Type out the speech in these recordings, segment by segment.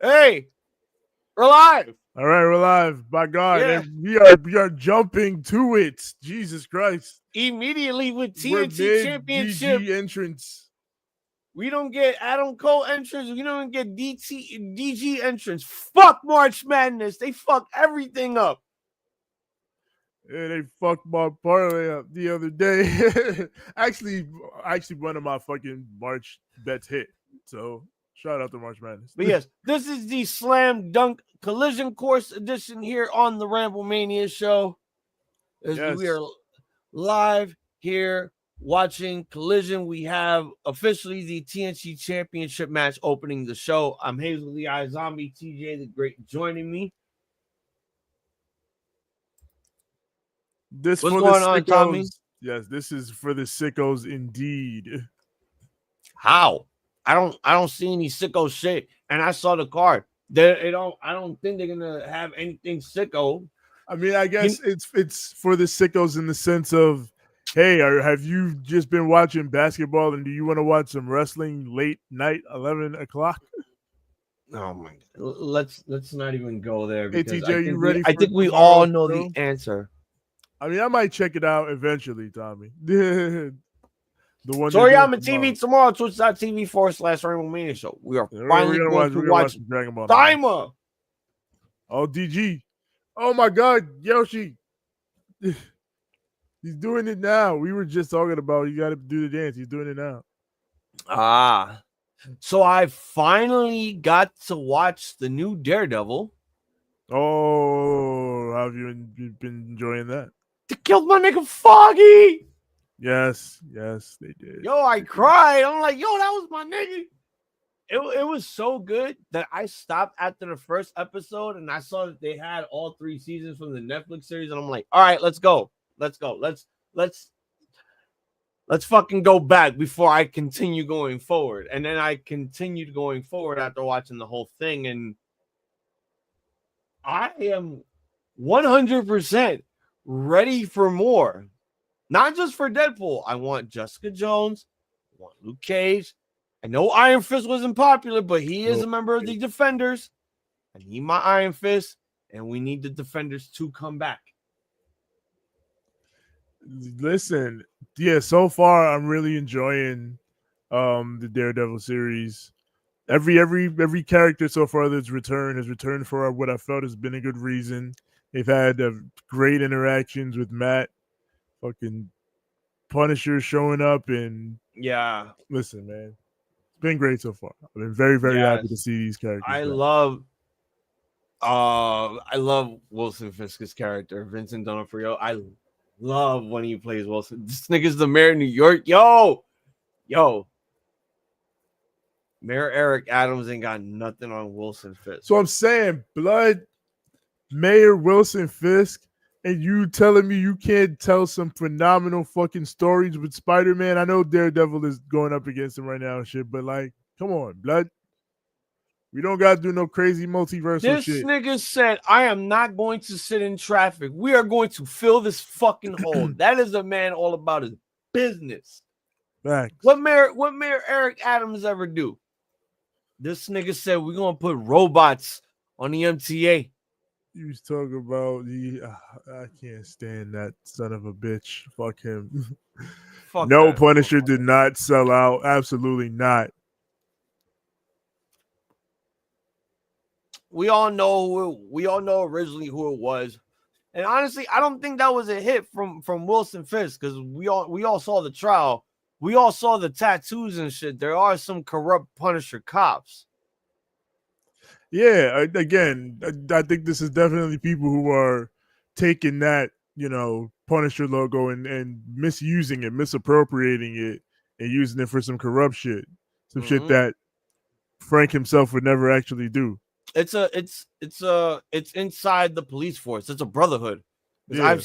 Hey, we're live. All right, we're live. By God, Yeah. and we are jumping to it. Jesus Christ, Immediately with we're TNT mid Championship. DG entrance. We don't get Adam Cole entrance. We don't get DG entrance. Fuck March Madness. They fuck everything up. Yeah, they fucked my parlay up the other day. actually, one of my fucking March bets hit. So shout out to March Madness. But yes, this is the Slam Dunk Collision Course edition here on the Ramblemania show. As we are live here watching Collision. We have officially the TNT Championship match opening the show. I'm Hazel, the iZombie, TJ the Great joining me. What's going on, Tommy? Yes, this is for the sickos indeed. How? I don't see any sicko shit. And I saw the card. I don't think they're gonna have anything sicko. I mean, I guess it's for the sickos in the sense of, hey, have you just been watching basketball and do you want to watch some wrestling late night, 11 o'clock? Oh my God. Let's not even go there. Hey, Because TJ, you ready? I think we all know the answer. I mean, I might check it out eventually, Tommy. The one. Toriyama TV tomorrow, twitch.tv/Ramblemania show. We are finally going to watch Dragon Ball. Daima. Oh, DG. Oh my God, Yoshi. He's doing it now. We were just talking about you got to do the dance. He's doing it now. So I finally got to watch the new Daredevil. Oh, how have you been enjoying that? They killed my nigga Foggy. Yes, they did. Yo, I cried. I'm like, yo, that was my nigga. It was so good that I stopped after the first episode and I saw that they had all 3 seasons from the Netflix series, and I'm like, all right, let's go. Let's fucking go back before I continue going forward. And then I continued going forward after watching the whole thing, and I am 100% ready for more. Not just for Deadpool. I want Jessica Jones. I want Luke Cage. I know Iron Fist wasn't popular, but he is a member of the Defenders. I need my Iron Fist, and we need the Defenders to come back. Listen, yeah, so far I'm really enjoying the Daredevil series. Every character so far that's returned has returned for what I felt has been a good reason. They've had great interactions with Matt, fucking Punisher showing up, and yeah, listen, man, it's been great so far. I've been very, very happy to see these characters. I love Wilson Fisk's character, Vincent D'Onofrio. I love when he plays Wilson. This nigga's the mayor of New York. Yo. Mayor Eric Adams ain't got nothing on Wilson Fisk. So I'm saying, blood, Mayor Wilson Fisk, and you telling me you can't tell some phenomenal fucking stories with Spider-Man? I know Daredevil is going up against him right now and shit, but like, come on, blood. We don't got to do no crazy multiversal shit. This nigga said, I am not going to sit in traffic. We are going to fill this fucking hole. That is a man all about his business. Facts. What Mayor Eric Adams ever do? This nigga said, we're going to put robots on the MTA. You was talking about I can't stand that son of a bitch. Fuck him. Fuck no, Punisher did not sell out. Absolutely not. We all know originally who it was. And honestly, I don't think that was a hit from Wilson Fisk, because we all saw the trial. We all saw the tattoos and shit. There are some corrupt Punisher cops. Yeah, again, I think this is definitely people who are taking that, Punisher logo and misusing it, misappropriating it, and using it for some corrupt shit. Some shit that Frank himself would never actually do. It's inside the police force. It's a brotherhood. Yeah.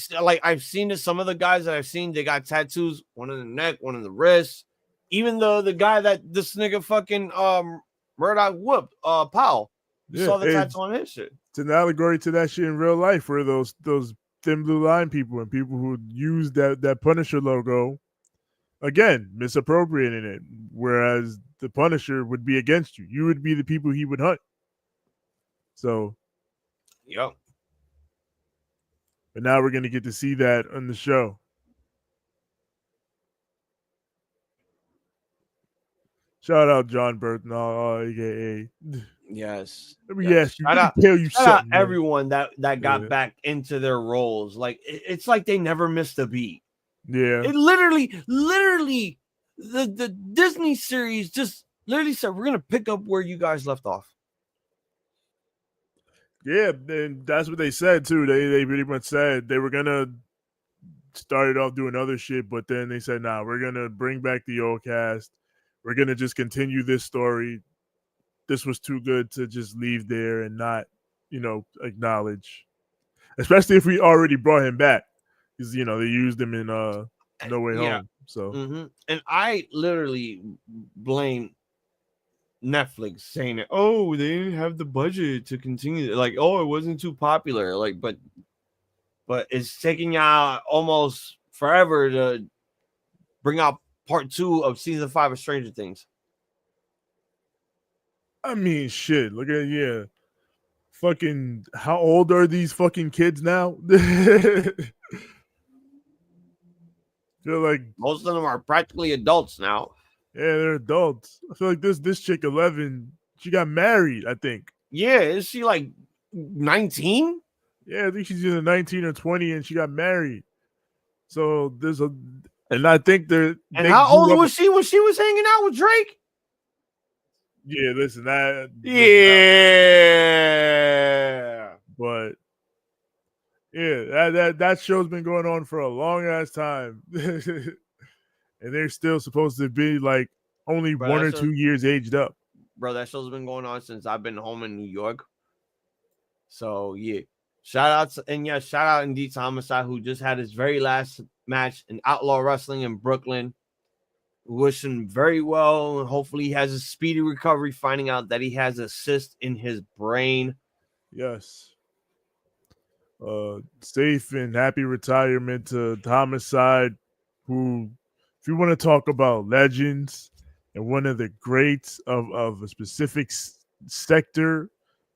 I've seen it. Some of the guys that I've seen, they got tattoos, one in the neck, one in the wrist. Even the guy that this nigga fucking Murdoch whooped, Powell. You saw the tattoo on his shit. It's an allegory to that shit in real life, where those thin blue line people and people who use that Punisher logo, again, misappropriating it. Whereas the Punisher would be against you. You would be the people he would hunt. So, yep. But now we're going to get to see that on the show. Shout out John Burton, aka. Yes. Let me ask you. Shout Let out, me tell you shout out something, man. everyone that got back into their roles. Like it's like they never missed a beat. Yeah. It literally, the Disney series just literally said we're gonna pick up where you guys left off. Yeah, and that's what they said too. They pretty much said they were gonna start it off doing other shit, but then they said, "Nah, we're gonna bring back the old cast. We're gonna just continue this story. This was too good to just leave there and not, acknowledge. Especially if we already brought him back, because they used him in No Way Home. So, and I literally blame Netflix saying that, oh, they didn't have the budget to continue. Like, oh, it wasn't too popular. Like, but it's taking y'all almost forever to bring out part 2 of season 5 of Stranger Things. I mean, shit. Look at fucking. How old are these fucking kids now? They're like, most of them are practically adults now. Yeah, they're adults. I feel like this chick 11, she got married, I think. Yeah, is she like 19? Yeah, I think she's either 19 or 20 and she got married. So and I think they're. And how old was she when she was hanging out with Drake? Yeah, listen, that. Yeah. But yeah, that show's been going on for a long ass time. And they're still supposed to be like only 1 or 2 years aged up. Bro, that show's been going on since I've been home in New York. So yeah. Shout out indeed to Homicide, who just had his very last match in Outlaw Wrestling in Brooklyn. Wish him very well, and hopefully he has a speedy recovery, finding out that he has a cyst in his brain. Yes. Safe and happy retirement to Homicide, who, if you want to talk about legends and one of the greats of a specific sector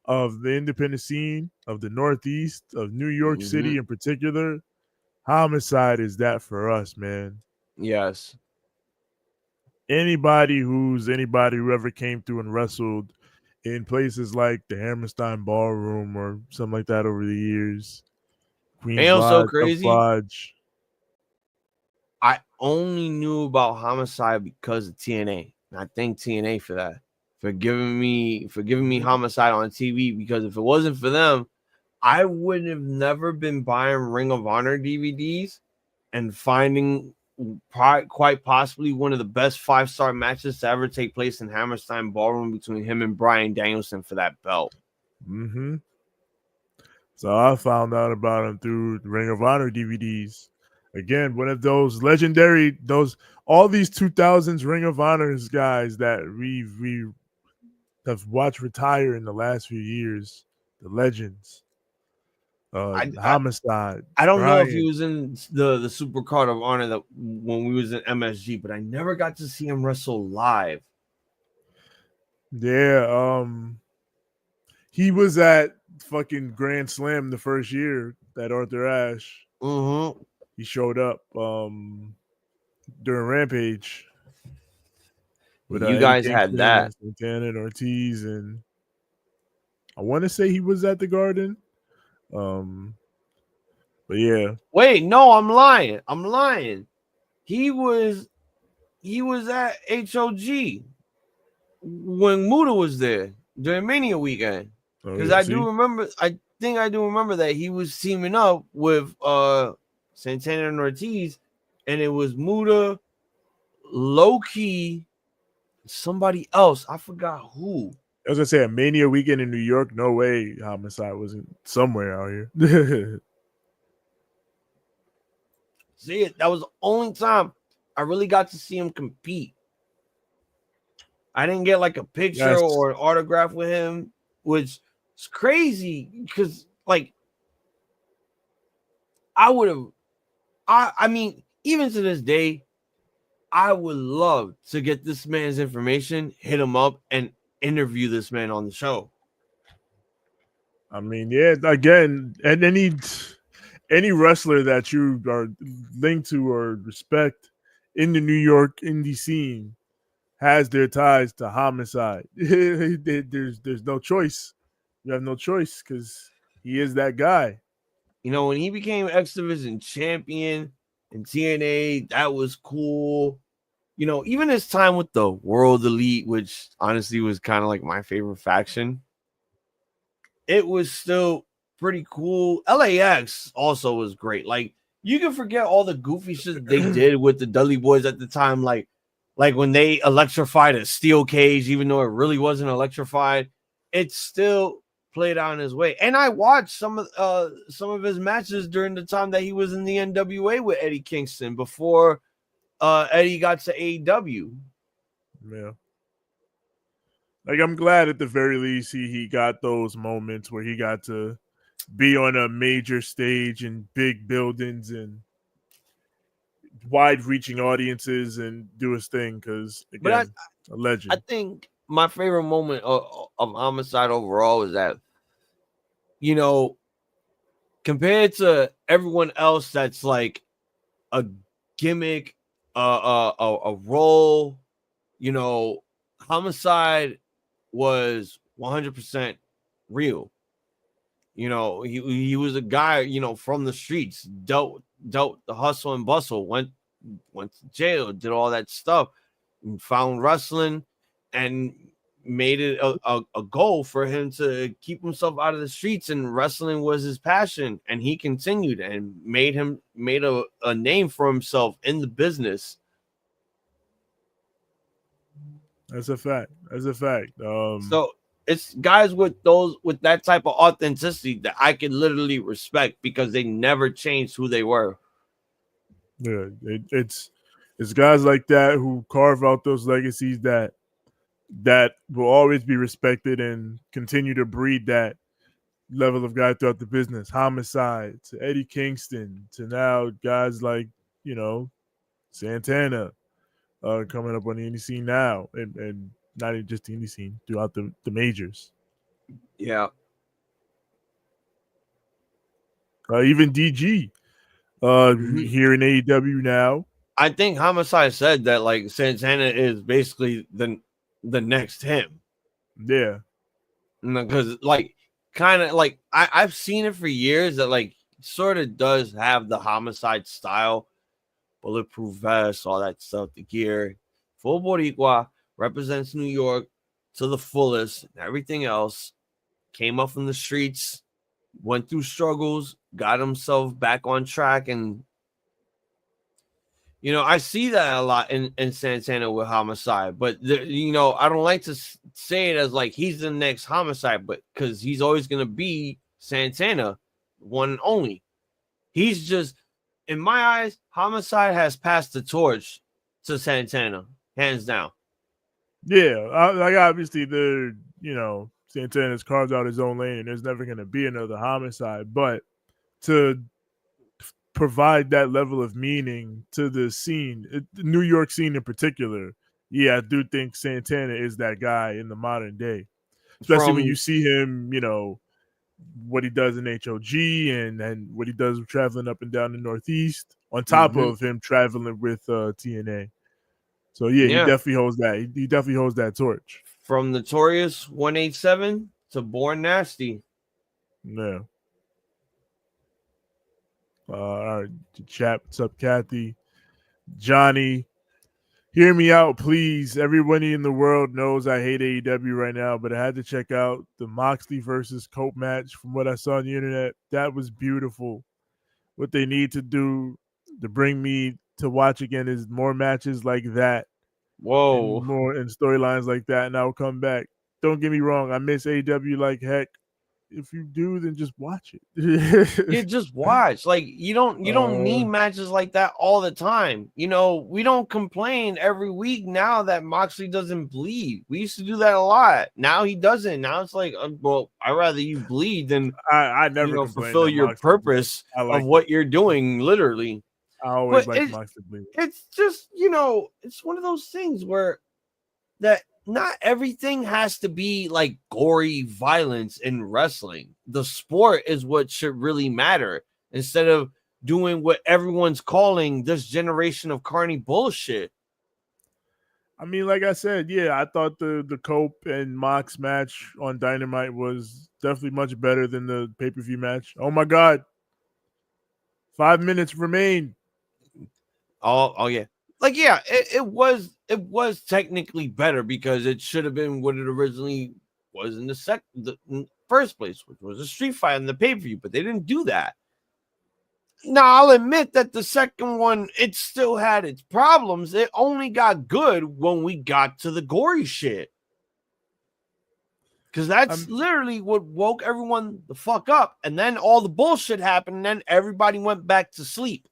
of the independent scene of the Northeast of New York City in particular, Homicide is that for us, man. Yes. Anybody who ever came through and wrestled in places like the Hammerstein Ballroom or something like that over the years. Queen's Lodge, so crazy. Lodge. I only knew about Homicide because of TNA. And I thank TNA for that. For giving me Homicide on TV, because if it wasn't for them, I would have never been buying Ring of Honor DVDs and finding quite possibly one of the best 5-star matches to ever take place in Hammerstein Ballroom between him and Bryan Danielson for that belt. So I found out about him through the Ring of Honor DVDs. Again, one of those legendary, all these 2000s Ring of Honors guys that we have watched retire in the last few years. The legends. Homicide. I don't know if he was in the Super Card of Honor that when we was in MSG, but I never got to see him wrestle live. Yeah, he was at fucking Grand Slam the first year that Arthur Ashe. He showed up during Rampage. With you guys had that. Santana and Ortiz, and I want to say he was at the Garden. But yeah. Wait, no, I'm lying. He was at HOG when Muda was there during Mania weekend. Because I do remember that he was teaming up with Santana and Ortiz, and it was Muda, Low-Key, somebody else. I forgot who. I was gonna say a Mania weekend in New York. No way Homicide wasn't somewhere out here. See, that was the only time I really got to see him compete. I didn't get like a picture or an autograph with him, which is crazy because, like, I mean, even to this day, I would love to get this man's information, hit him up, and interview this man on the show. I mean, yeah, again, and any wrestler that you are linked to or respect in the New York indie scene has their ties to Homicide. There's no choice. You have no choice because he is that guy. You know, when he became X Division champion in TNA, that was cool. You know, even his time with the World Elite, which honestly was kind of like my favorite faction, it was still pretty cool. LAX also was great. Like, you can forget all the goofy shit they did with the Dudley Boys at the time, like when they electrified a steel cage, even though it really wasn't electrified, it still played out in his way. And I watched some of his matches during the time that he was in the NWA with Eddie Kingston before Eddie got to AEW. Yeah. Like, I'm glad at the very least he got those moments where he got to be on a major stage in big buildings and wide-reaching audiences and do his thing. Because again, a legend. I think my favorite moment of Homicide overall is that, you know, compared to everyone else that's like a gimmick, a role, you know, Homicide was 100% real. You know, he was a guy, you know, from the streets, dealt the hustle and bustle, went to jail, did all that stuff, and found wrestling, and made it a goal for him to keep himself out of the streets, and wrestling was his passion, and he continued and made a name for himself in the business. That's a fact. So it's guys with that type of authenticity that I can literally respect because they never changed who they were. Yeah, it's guys like that who carve out those legacies that will always be respected and continue to breed that level of guy throughout the business. Homicide to Eddie Kingston to now guys like, you know, Santana coming up on the indie scene now, and not even just the indie scene, throughout the majors. Yeah. Even DG here in AEW now. I think Homicide said that like Santana is basically the next him. Yeah. Because like kind of like I've seen it for years that like sort of does have the Homicide style, bulletproof vest, all that stuff, the gear, full Boricua, represents New York to the fullest, and everything else. Came up from the streets, went through struggles, got himself back on track, and you know, I see that a lot in Santana with Homicide, but you know, I don't like to say it as like he's the next Homicide, but because he's always going to be Santana, one and only. He's just, in my eyes, Homicide has passed the torch to Santana, hands down. Yeah, like obviously you know, Santana's carved out his own lane, and there's never going to be another Homicide, but to provide that level of meaning to the scene, the New York scene in particular, yeah, I do think Santana is that guy in the modern day, especially when you see him, you know, what he does in HOG and what he does traveling up and down the Northeast, on top of him traveling with TNA. So yeah, he definitely holds that. He definitely holds that torch. From Notorious 187 to Born Nasty. Yeah. All right, chat. What's up, Kathy? Johnny, hear me out, please. Everybody in the world knows I hate AEW right now, but I had to check out the Moxley versus Cope match from what I saw on the internet. That was beautiful. What they need to do to bring me to watch again is more matches like that. Whoa. And more and storylines like that, and I'll come back. Don't get me wrong, I miss AEW like heck. If you do, then just watch it. Yeah, just watch. Like you don't need matches like that all the time. You know, we don't complain every week now that Moxley doesn't bleed. We used to do that a lot. Now he doesn't. Now it's like, well, I'd rather you bleed than I never fulfill your purpose of what you're doing. Literally, I always like Moxley bleed. It's just, you know, it's one of those things where that not everything has to be like gory violence in wrestling. The sport is what should really matter instead of doing what everyone's calling this generation of carny bullshit. I mean, like I said, yeah, I thought the Cope and Mox match on Dynamite was definitely much better than the pay-per-view match. Oh my God. 5 minutes remain. Oh yeah. Like, yeah, it was technically better because it should have been what it originally was in the first place, which was a street fight in the pay-per-view, but they didn't do that. Now, I'll admit that the second one, it still had its problems. It only got good when we got to the gory shit. Because that's literally what woke everyone the fuck up. And then all the bullshit happened, and then everybody went back to sleep.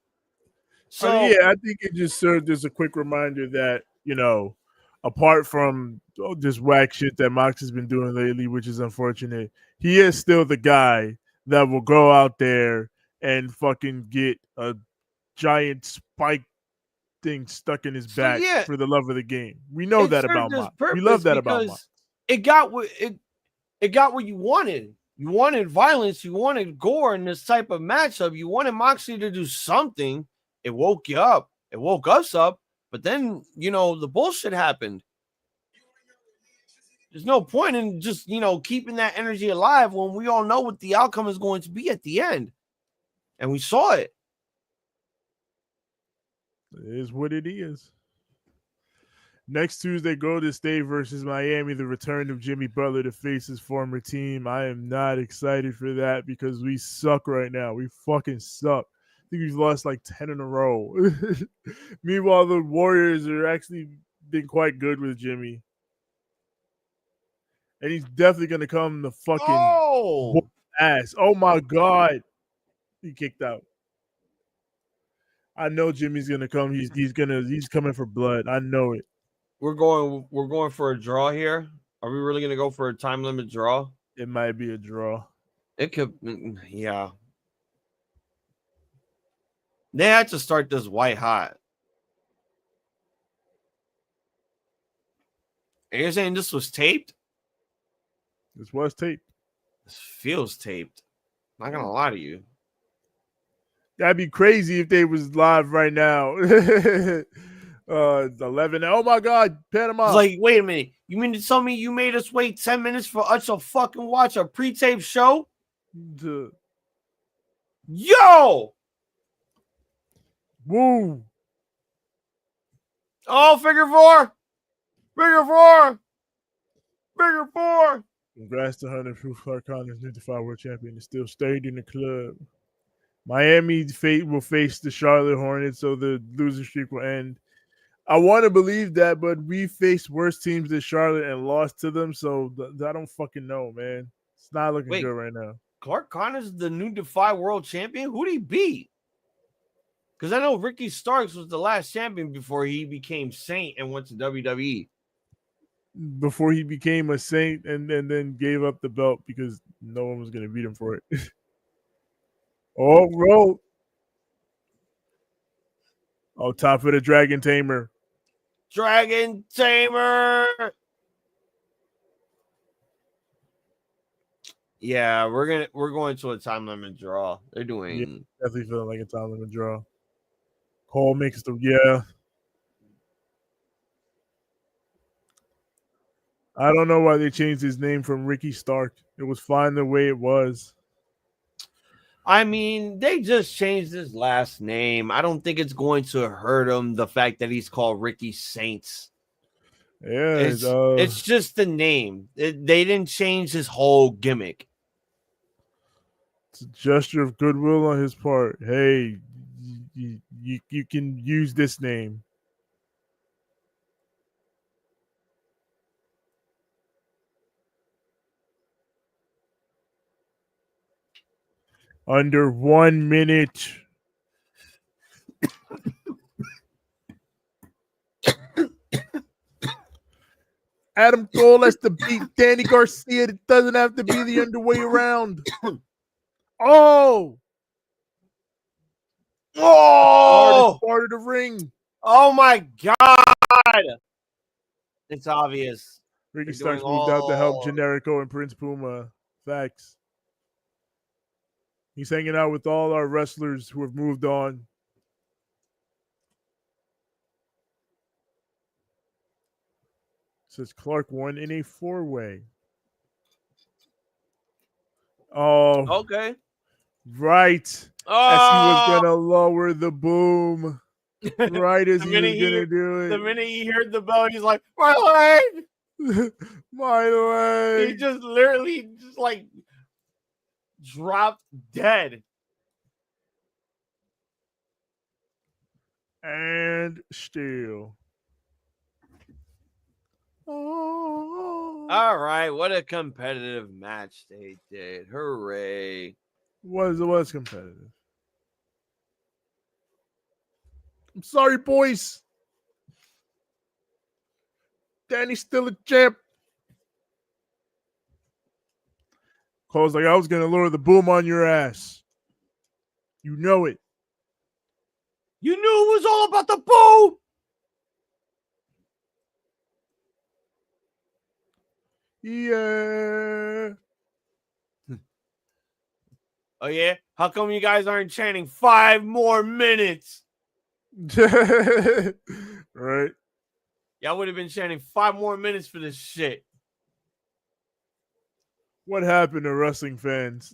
So, I mean, yeah, I think it just served as a quick reminder that, apart from this whack shit that Mox has been doing lately, which is unfortunate, he is still the guy that will go out there and fucking get a giant spike thing stuck in his back for the love of the game. We know that about Mox. We love that about Mox. It got what you wanted. You wanted violence. You wanted gore in this type of matchup. You wanted Moxley to do something. It woke you up. It woke us up. But then, the bullshit happened. There's no point in just, keeping that energy alive when we all know what the outcome is going to be at the end. And we saw it. It is what it is. Next Tuesday, Golden State versus Miami, the return of Jimmy Butler to face his former team. I am not excited for that because we suck right now. We fucking suck. I think we've lost like 10 in a row. Meanwhile, the Warriors are actually been quite good with Jimmy. And he's definitely going to come the fucking ass. Oh, my God. He kicked out. I know Jimmy's going to come. He's coming for blood. I know it. We're going for a draw here. Are we really going to go for a time limit draw? It might be a draw. It could, yeah. They had to start this white hot. Are you saying this was taped? This was taped. This feels taped. Not gonna lie to you. That'd be crazy if they was live right now. 11. Oh my God, Panama. It's like, wait a minute. You mean to tell me you made us wait 10 minutes for us to fucking watch a pre-tape show? Yo! Woo! Oh, figure four! Figure four! Figure four! Congrats to Hunter Proof Clark-Connors, new Defy World Champion, is still stayed in the club. Miami will face the Charlotte Hornets, so the losing streak will end. I want to believe that, but we faced worse teams than Charlotte and lost to them, so I don't fucking know, man. It's not looking good right now. Clark Connors is the new Defy World Champion? Who'd he beat? Because I know Ricky Starks was the last champion before he became Saint and went to WWE. Before he became a Saint and then gave up the belt because no one was going to beat him for it. Oh, roll. Oh, top of the Dragon Tamer. Dragon Tamer. Yeah, we're going to a time limit draw. They're doing definitely feeling like a time limit draw. Cole makes the I don't know why they changed his name from Ricky Stark. It was fine the way it was. I mean, they just changed his last name. I don't think it's going to hurt him, the fact that he's called Ricky Saints. Yeah, it's just the name. They didn't change his whole gimmick. It's a gesture of goodwill on his part. Hey, you can use this name. Under 1 minute. Adam Cole has to beat Danny Garcia. It doesn't have to be the other way around. Oh! Oh! Part of the ring. Oh my God! It's obvious. Ricky Starks moved out to help Generico and Prince Puma. Facts. He's hanging out with all our wrestlers who have moved on. Says Clark won in a 4-way. Oh, okay. Right. Oh. As he was gonna lower the boom. Right as he was gonna do it. The minute he heard the bell, he's like, my leg! My leg! He just literally just like dropped dead. And still. Oh. All right, what a competitive match they did. Hooray. It was competitive. I'm sorry, boys. Danny's still a champ. Cole's like, I was going to lower the boom on your ass. You know it. You knew it was all about the boom. Yeah. Oh, yeah? How come you guys aren't chanting 5 more minutes? Right. Y'all would have been chanting 5 more minutes for this shit. What happened to wrestling fans?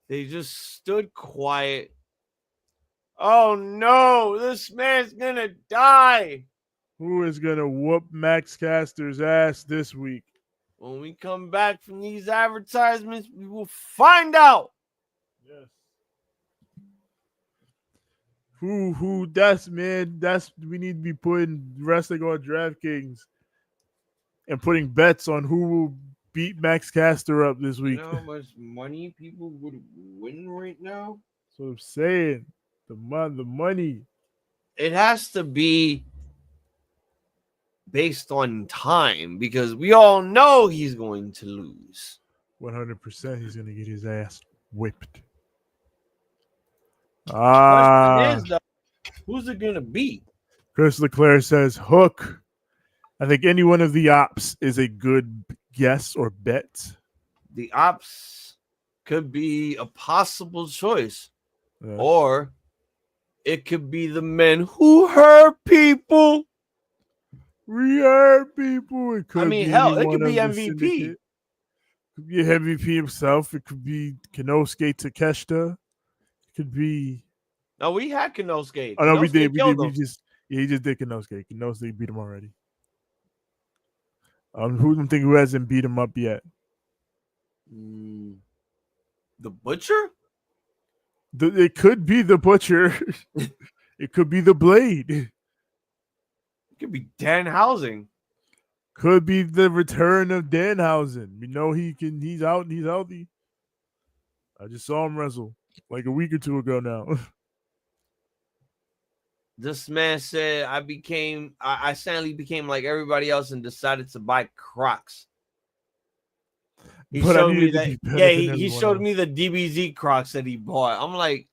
They just stood quiet. Oh, no. This man's going to die. Who is going to whoop Max Caster's ass this week? When we come back from these advertisements, we will find out. Yes. Who, that's, man, we need to be putting wrestling on DraftKings and putting bets on who will beat Max Caster up this week. You know how much money people would win right now? That's what I'm saying. The money. It has to be based on time because we all know he's going to lose. 100% he's going to get his ass whipped. The question is, though, who's it going to be? Chris Leclerc says Hook. I think any one of the ops is a good guess or bet. The ops could be a possible choice. Or it could be the men who hurt people. We hurt people. It could hell, it could be MVP. It could be MVP himself. It could be Kenosuke Takeshita. It could be. No, we had Kenosuke. Oh, no, we did. He just did Kenosuke. Kenosuke beat him already. Who do you think who hasn't beat him up yet? The Butcher? It could be the Butcher. It could be the Blade. It could be Danhausen. Could be the return of Danhausen. We know he's out and he's healthy. I just saw him wrestle like a week or two ago now. This man said I suddenly became like everybody else and decided to buy Crocs. He showed me that. Yeah, he showed me the DBZ Crocs that he bought. I'm like,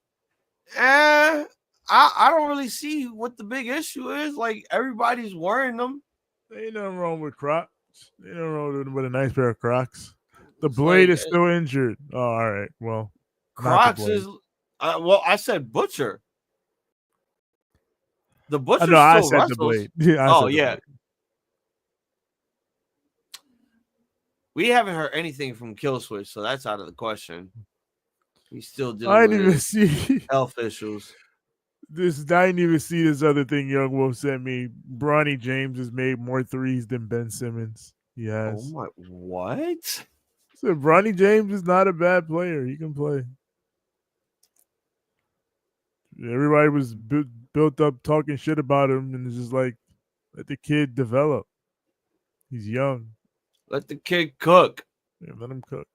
I don't really see what the big issue is. Like, everybody's wearing them. There ain't nothing wrong with Crocs. Ain't nothing wrong with a nice pair of Crocs. The Blade is still injured. Oh, all right. Well, Crocs is I said Butcher. The Butcher still I said wrestles. the Blade. Yeah, yeah. We haven't heard anything from Killswitch, so that's out of the question. He's still dealing with health issues. I didn't even see this other thing Young Wolf sent me. Bronny James has made more threes than Ben Simmons. Yes. Oh my, what? So Bronny James is not a bad player. He can play. Everybody was built up talking shit about him, and it's just like, let the kid develop. He's young. Let the kid cook. Yeah, let him cook.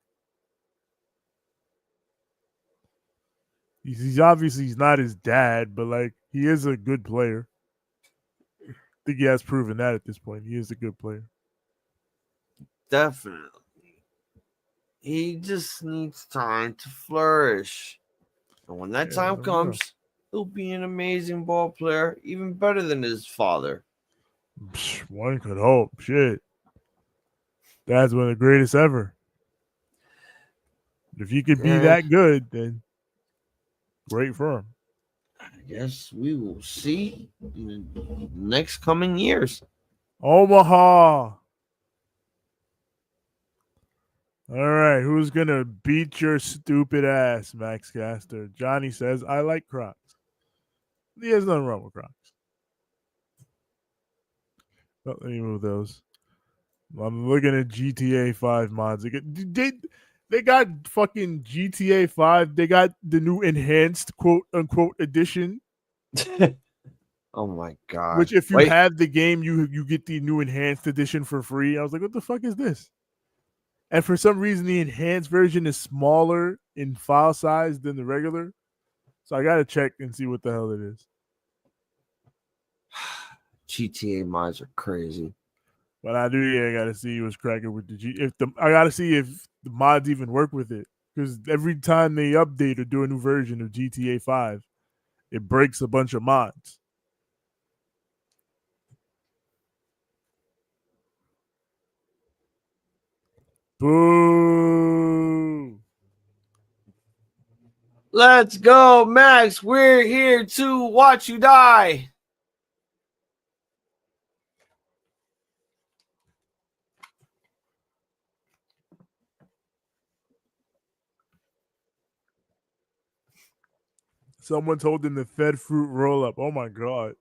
He's obviously not his dad, but like he is a good player. I think he has proven that at this point. He is a good player. Definitely. He just needs time to flourish. And when that time comes, He'll be an amazing ball player, even better than his father. One could hope. Shit. That's one of the greatest ever. If he could be that good, then great for him. I guess we will see in the next coming years. Omaha. All right, who's gonna beat your stupid ass, Max Caster? Johnny says, I like Crocs. He has nothing wrong with Crocs. Oh, let me move those. I'm looking at GTA 5 mods. They got fucking GTA 5. They got the new enhanced quote unquote edition. Oh my god. Which if you have the game, you get the new enhanced edition for free. I was like, what the fuck is this? And for some reason, the enhanced version is smaller in file size than the regular. So I gotta check and see what the hell it is. GTA mods are crazy. But I gotta see what's cracking with the I gotta see if the mods even work with it. Because every time they update or do a new version of GTA 5, it breaks a bunch of mods. Boo! Let's go, Max. We're here to watch you die. Someone told him the fed fruit roll up. Oh my god.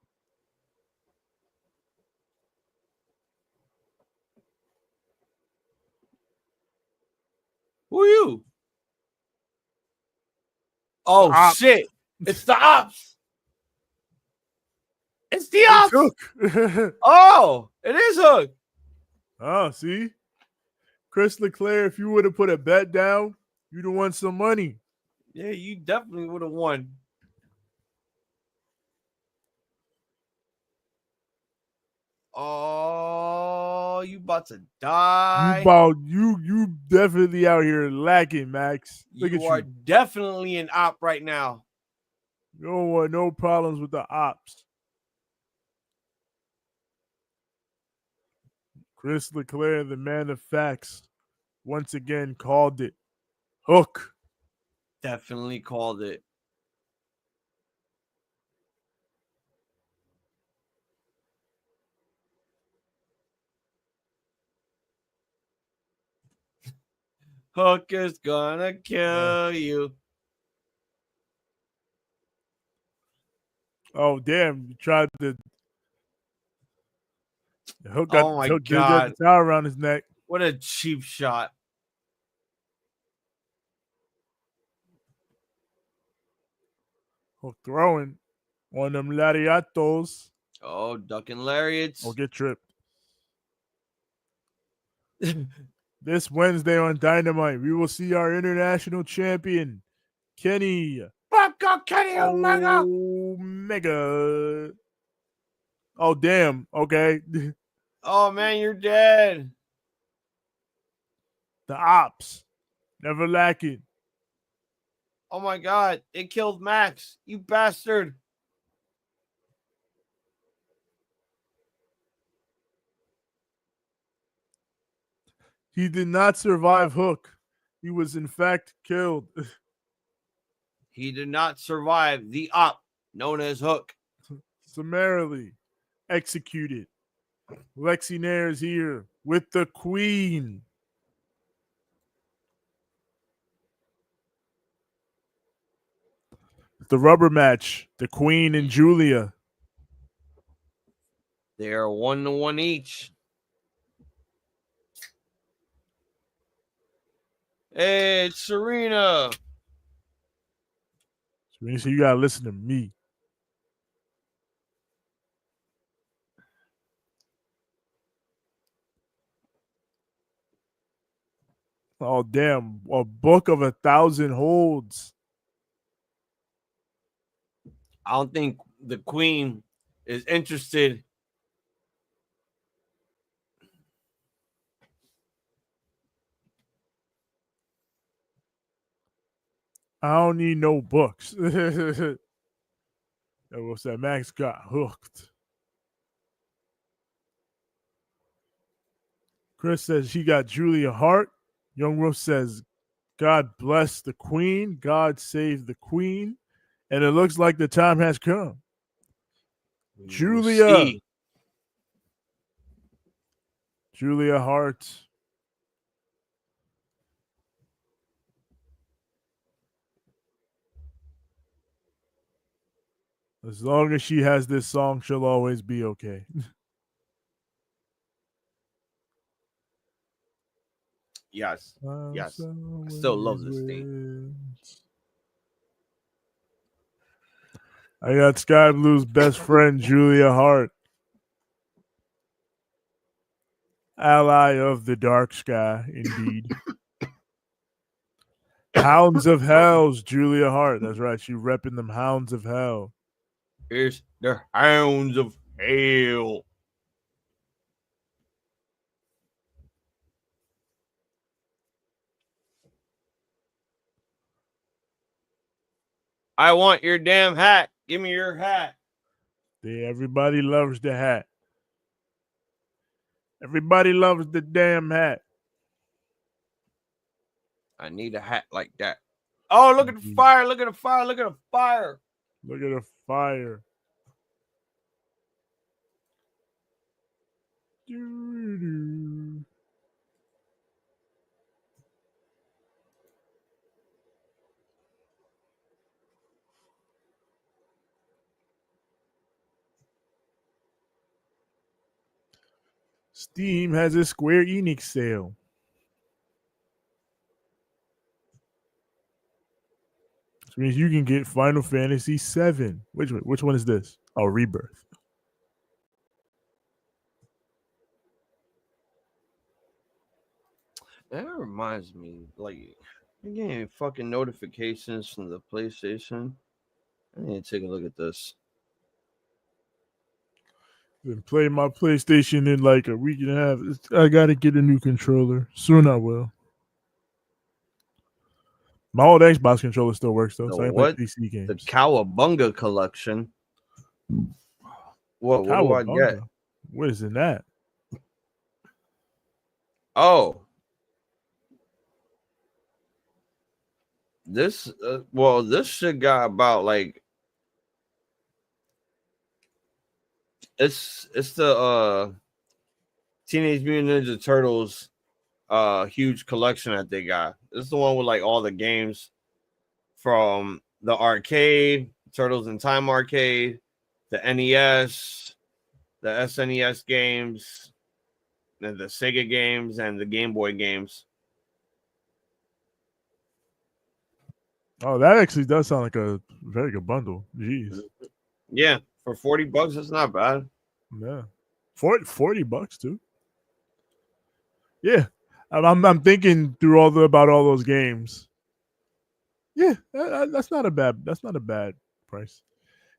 Who are you? Oh shit. It's the ops. It's the ops. Hook. Oh, it is Hook. Oh, see? Chris LeClaire, if you would have put a bet down, you'd have won some money. Yeah, you definitely would have won. Oh, you about to die. You definitely out here lacking, Max. Look you at are you. definitely an op right now. You don't want no problems with the ops. Chris LeClaire, the man of facts, once again called it. Hook. Definitely called it. Hook is gonna kill you. Oh, damn. You tried to. Hook got, Oh my Hook did god. the towel around his neck. What a cheap shot. Hook throwing on them lariatos. Oh, ducking lariats. Or get tripped. This Wednesday on Dynamite, we will see our international champion, Kenny. Kenny Omega. Omega. Oh, damn. Okay. Oh, man, you're dead. The ops. Never lacking. Oh, my God. It killed Max. You bastard. He did not survive Hook. He was, in fact, killed. He did not survive the op known as Hook. Summarily executed. Lexi Nair is here with the Queen. The rubber match, the Queen and Julia. They are 1-1 each. Hey, it's Serena. Serena, so you gotta listen to me. Oh, damn. A book of 1,000 holds. I don't think the Queen is interested. I don't need no books. What's that? Max got hooked. Chris says she got Julia Hart. Young Wolf says, God bless the Queen. God save the Queen. And it looks like the time has come. Julia Hart. As long as she has this song, she'll always be okay. Yes. Yes. I still love this thing. I got Sky Blue's best friend, Julia Hart. Ally of the dark sky, indeed. Hounds of Hell's Julia Hart. That's right. She repping them Hounds of Hell. Here's the Hounds of Hell. I want your damn hat. Give me your hat. Everybody loves the hat. Everybody loves the damn hat. I need a hat like that. Oh, look at the fire. Look at the fire. Look at the fire. Look at the fire. Steam has a Square Enix sale. Which means you can get Final Fantasy VII. Which one is this? Oh, Rebirth. That reminds me, like, I'm getting fucking notifications from the PlayStation. I need to take a look at this. Been playing my PlayStation in like a week and a half. I gotta get a new controller. Soon I will. My old Xbox controller still works though, so I can play PC games. The Cowabunga collection. What do I get? What is in that? Oh. This this shit got about like it's the Teenage Mutant Ninja Turtles huge collection that they got. This is the one with like all the games from the arcade, Turtles in Time arcade, the NES, the SNES games, and the Sega games, and the Game Boy games. Oh, that actually does sound like a very good bundle. Jeez. Yeah, for $40, it's not bad. Yeah. $40 too. Yeah. I'm thinking through about all those games. Yeah, that's not a bad price.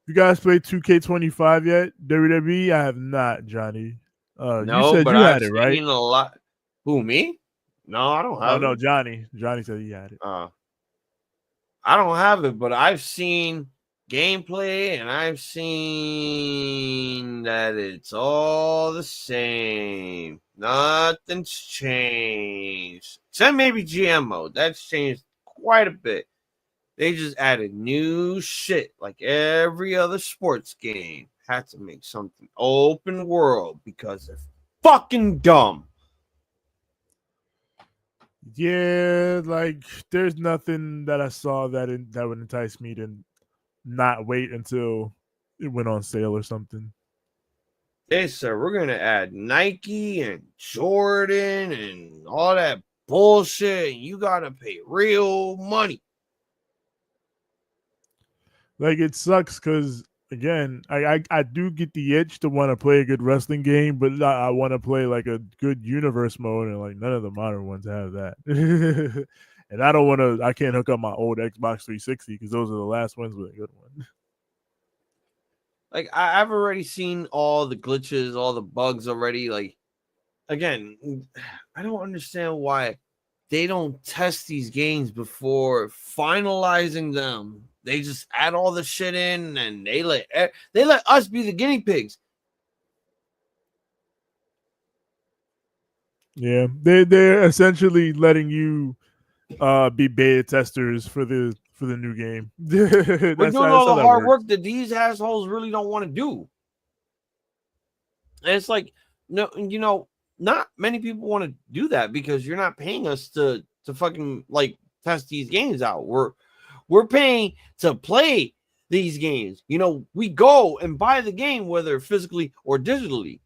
You guys played 2K25 yet? WWE? I have not, Johnny. No, you said but you I've had it, right? seen a lot. Who, me? No, I don't have it. No, Johnny. Johnny said he had it. I don't have it, but I've seen gameplay and I've seen that it's all the same. Nothing's changed. Except maybe GM mode. That's changed quite a bit. They just added new shit like every other sports game. Had to make something open world because they're fucking dumb. Yeah, like there's nothing that I saw that would entice me to not wait until it went on sale or something. They said we're gonna add Nike and Jordan and all that bullshit, and you gotta pay real money. Like it sucks because again, I do get the itch to want to play a good wrestling game, but I want to play like a good universe mode, and like none of the modern ones have that. And I don't want to. I can't hook up my old Xbox 360 because those are the last ones with a good one. Like I've already seen all the glitches, all the bugs already. Like again, I don't understand why they don't test these games before finalizing them. they just add all the shit in, and they let us be the guinea pigs. Yeah, they're essentially letting you be beta testers for the new game. We're doing all the hard work that these assholes really don't want to do. And it's like, no, you know, not many people want to do that because you're not paying us to fucking like test these games out. We're paying to play these games. You know, we go and buy the game, whether physically or digitally.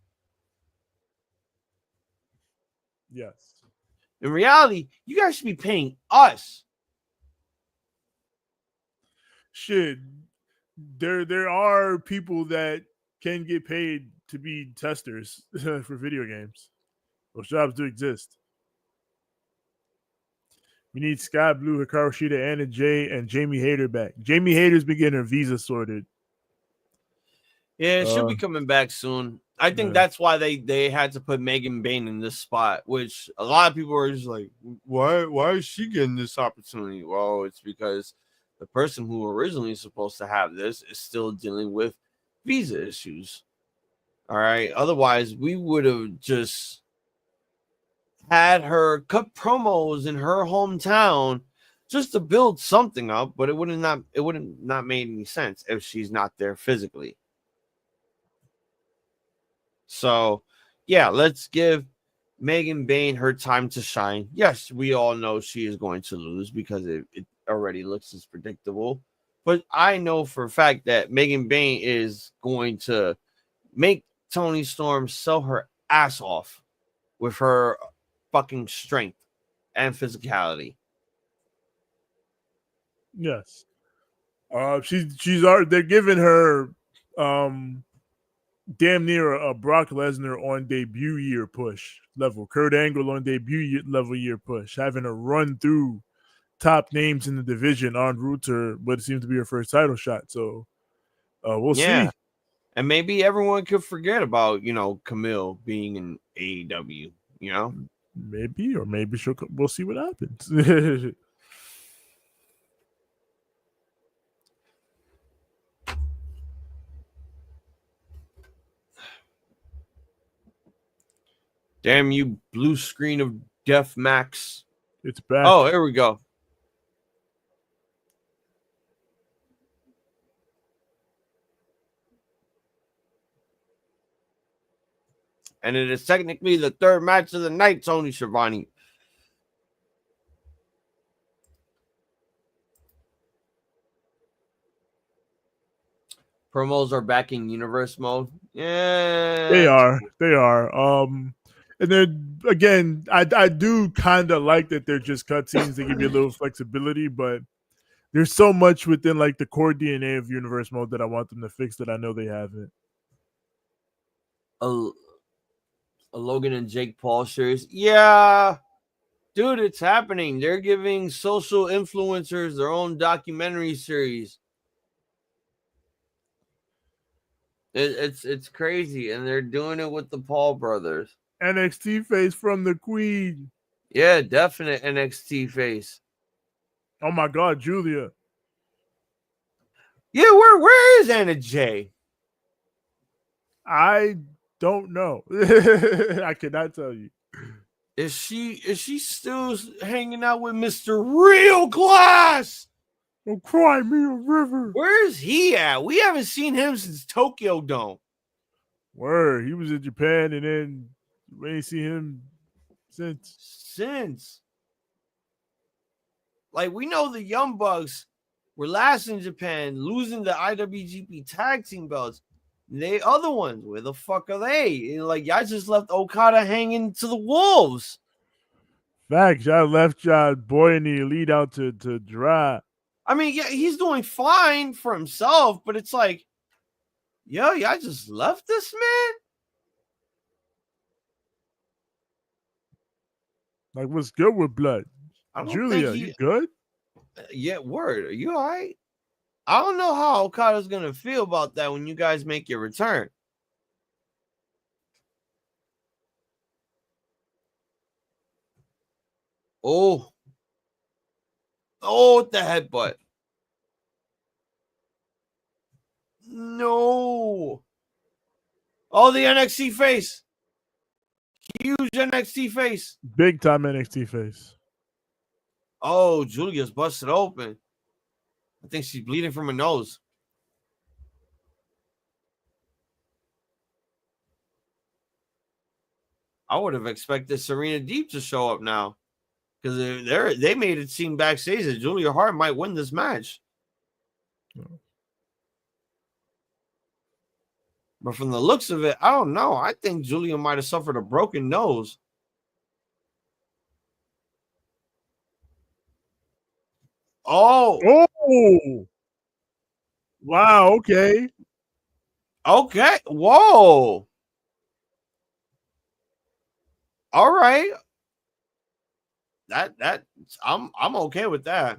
Yes. In reality, you guys should be paying us. Shit, there are people that can get paid to be testers for video games. Those jobs do exist. We need Sky Blue, Hikaru Shida, Anna Jay, and Jamie Hayter back. Jamie Hayter's been getting her visa sorted. Yeah, it should be coming back soon. I think that's why they had to put Megan Bain in this spot, which a lot of people are just like, why is she getting this opportunity? Well, it's because the person who originally supposed to have this is still dealing with visa issues. All right. Otherwise, we would have just had her cut promos in her hometown just to build something up, but it wouldn't not made any sense if she's not there physically. So, yeah, let's give Megan Bain her time to shine. Yes, we all know she is going to lose because it already looks as predictable. But I know for a fact that Megan Bain is going to make Toni Storm sell her ass off with her fucking strength and physicality. Yes. They're giving her damn near a Brock Lesnar on debut year push level. Kurt Angle on debut level year push, having a run through top names in the division en route to what seems to be her first title shot. So we'll see. And maybe everyone could forget about, Camille being in AEW, Maybe, or maybe we'll see what happens. Damn you, blue screen of death, Max. It's back. Oh, here we go. And it is technically the third match of the night, Tony Schiavone. Promos are back in universe mode. Yeah. They are. And then again, I do kind of like that they're just cutscenes. They give you a little flexibility, but there's so much within like the core DNA of universe mode that I want them to fix that I know they haven't. A Logan and Jake Paul series. Yeah. Dude, it's happening. They're giving social influencers their own documentary series. It's crazy, and they're doing it with the Paul brothers. NXT face from the Queen. Yeah, definite NXT face. Oh my God, Julia. Yeah, where is Anna Jay? I don't know. I cannot tell you. Is she still hanging out with Mr. Real Class? Don't cry me a river. Where's he at? We haven't seen him since Tokyo Dome. Word. He was in Japan, and then we ain't seen him since. Like, we know the Young Bucks were last in Japan, losing the IWGP tag team belts. The other ones, where the fuck are they? Like, y'all just left Okada hanging to the wolves. Facts. Y'all left y'all boy in the elite out to dry. I mean, yeah, he's doing fine for himself, but it's like, yo, y'all just left this man? Like, what's good with blood? Julia, you good? Yeah, word. Are you all right? I don't know how Okada's going to feel about that when you guys make your return. Oh, the headbutt. No. Oh, the NXT face. Huge NXT face. Big time NXT face. Oh, Julia's busted open. I think she's bleeding from her nose. I would have expected Serena Deeb to show up now, because they made it seem backstage that Julia Hart might win this match. But from the looks of it, I don't know. I think Julia might have suffered a broken nose. Oh. Wow, okay. Okay. Whoa. All right. That I'm okay with that.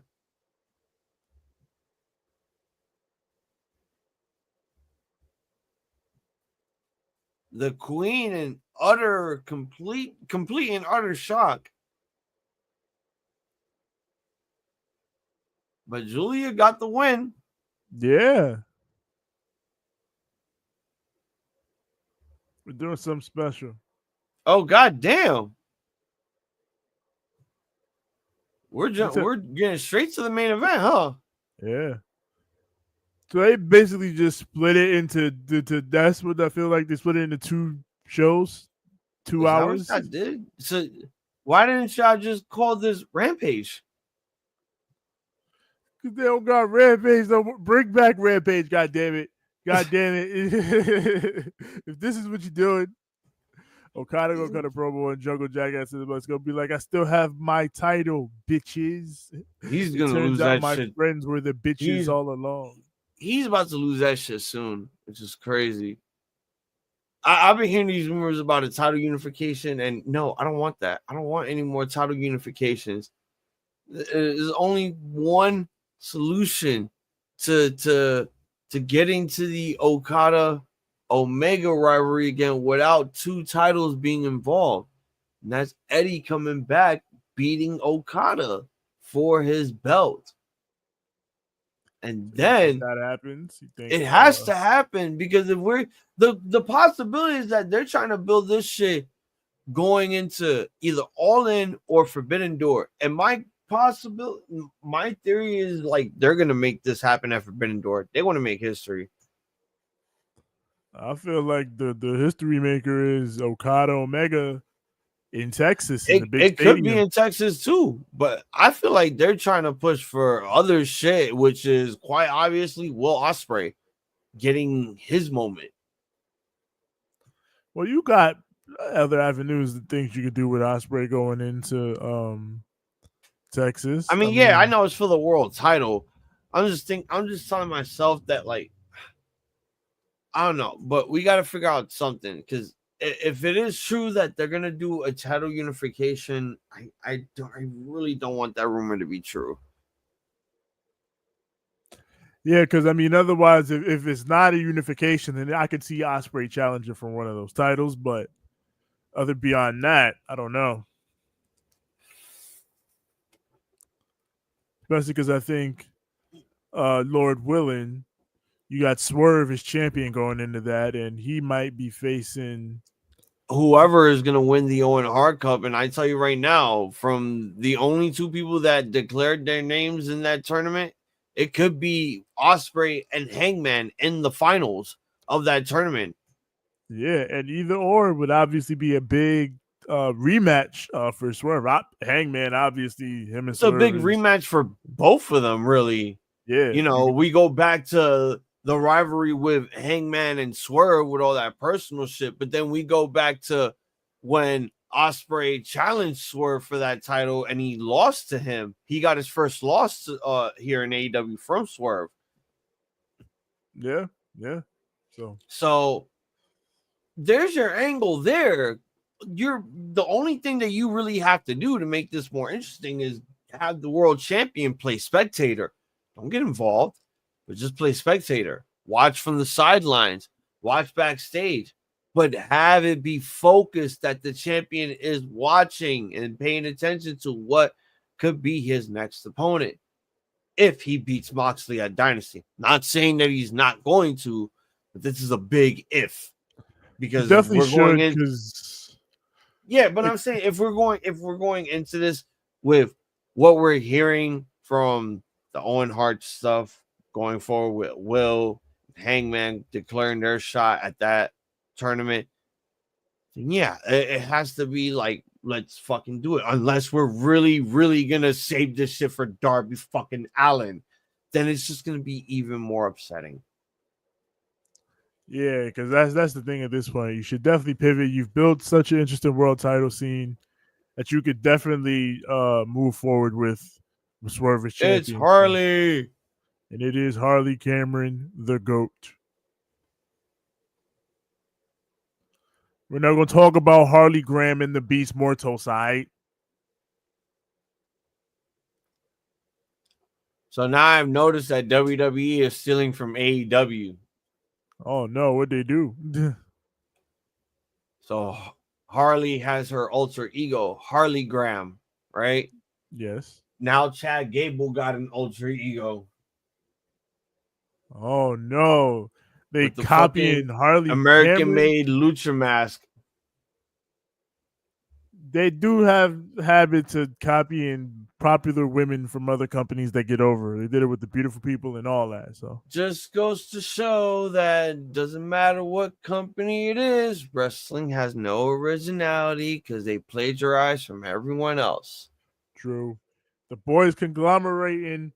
The Queen in complete and utter shock. But Julia got the win. Yeah. We're doing something special. Oh, god damn. We're getting straight to the main event, huh? Yeah. So they basically just split it into that's what I feel like they split it into 2 shows, 2 hours. I did. So why didn't y'all just call this Rampage? Because they don't got Rampage. Don't bring back Rampage, god damn it. God damn it. If this is what you're doing, Okada gonna cut a promo and Jungle Jackass is gonna be like, I still have my title, bitches. He's gonna lose that my shit. Friends were the bitches all along. He's about to lose that shit soon, which is crazy. I've been hearing these rumors about a title unification, and no, I don't want that. I don't want any more title unifications. There's only one solution to getting to the Okada Omega rivalry again without 2 titles being involved. And that's Eddie coming back beating Okada for his belt. And then that happens. It has to happen, because if we're the possibility is that they're trying to build this shit going into either All In or Forbidden Door. And my theory is like they're gonna make this happen at Forbidden Door. They want to make history. I feel like the history maker is Okada Omega in Texas. In the big it stadium. Could be in Texas too, but I feel like they're trying to push for other shit, which is quite obviously Will Ospreay getting his moment. Well, you got other avenues of things you could do with Ospreay going into Texas. I mean, I know it's for the world title. I'm just telling myself that, like, I don't know, but we got to figure out something, because if it is true that they're gonna do a title unification, I really don't want that rumor to be true. Yeah, because I mean, otherwise, if it's not a unification, then I could see Ospreay challenging for one of those titles. But other beyond that, I don't know. Especially because I think, Lord willing, you got Swerve as champion going into that, and he might be facing whoever is going to win the Owen Hart Cup. And I tell you right now, from the only 2 people that declared their names in that tournament, it could be Ospreay and Hangman in the finals of that tournament. Yeah, and either or would obviously be a big rematch for Swerve. Hangman, obviously, him and it's Swerve a big rematch for both of them, really. Yeah. You know, we go back to the rivalry with Hangman and Swerve with all that personal shit, but then we go back to when Ospreay challenged Swerve for that title and he lost to him. He got his first loss here in AEW from Swerve. Yeah. So there's your angle there. The only thing that you really have to do to make this more interesting is have the world champion play spectator. Don't get involved, but just play spectator. Watch from the sidelines. Watch backstage. But have it be focused that the champion is watching and paying attention to what could be his next opponent. if he beats Moxley at Dynasty. Not saying that he's not going to, but this is a big if. Because he definitely we're going should, in. because yeah, but I'm saying if we're going into this with what we're hearing from the Owen Hart stuff going forward with Will Hangman declaring their shot at that tournament, then yeah, it has to be like, let's fucking do it. Unless we're really, really gonna save this shit for Darby fucking Allin, then it's just gonna be even more upsetting. Yeah, because that's the thing at this point. You should definitely pivot. You've built such an interesting world title scene that you could definitely move forward with Swerve as champion. It's Harley. And it is Harley Cameron, the GOAT. We're not going to talk about Harley Graham and the Beast Mortos, all right? So now I've noticed that WWE is stealing from AEW. Oh, no, what'd they do? So Harley has her alter ego, Harley Graham, right? Yes. Now Chad Gable got an alter ego. Oh, no. They copying Harley American-made lucha mask. They do have habits of copying popular women from other companies that get over. They did it with the Beautiful People and all that. So just goes to show that doesn't matter what company it is, wrestling has no originality because they plagiarize from everyone else. True. The boys conglomerating.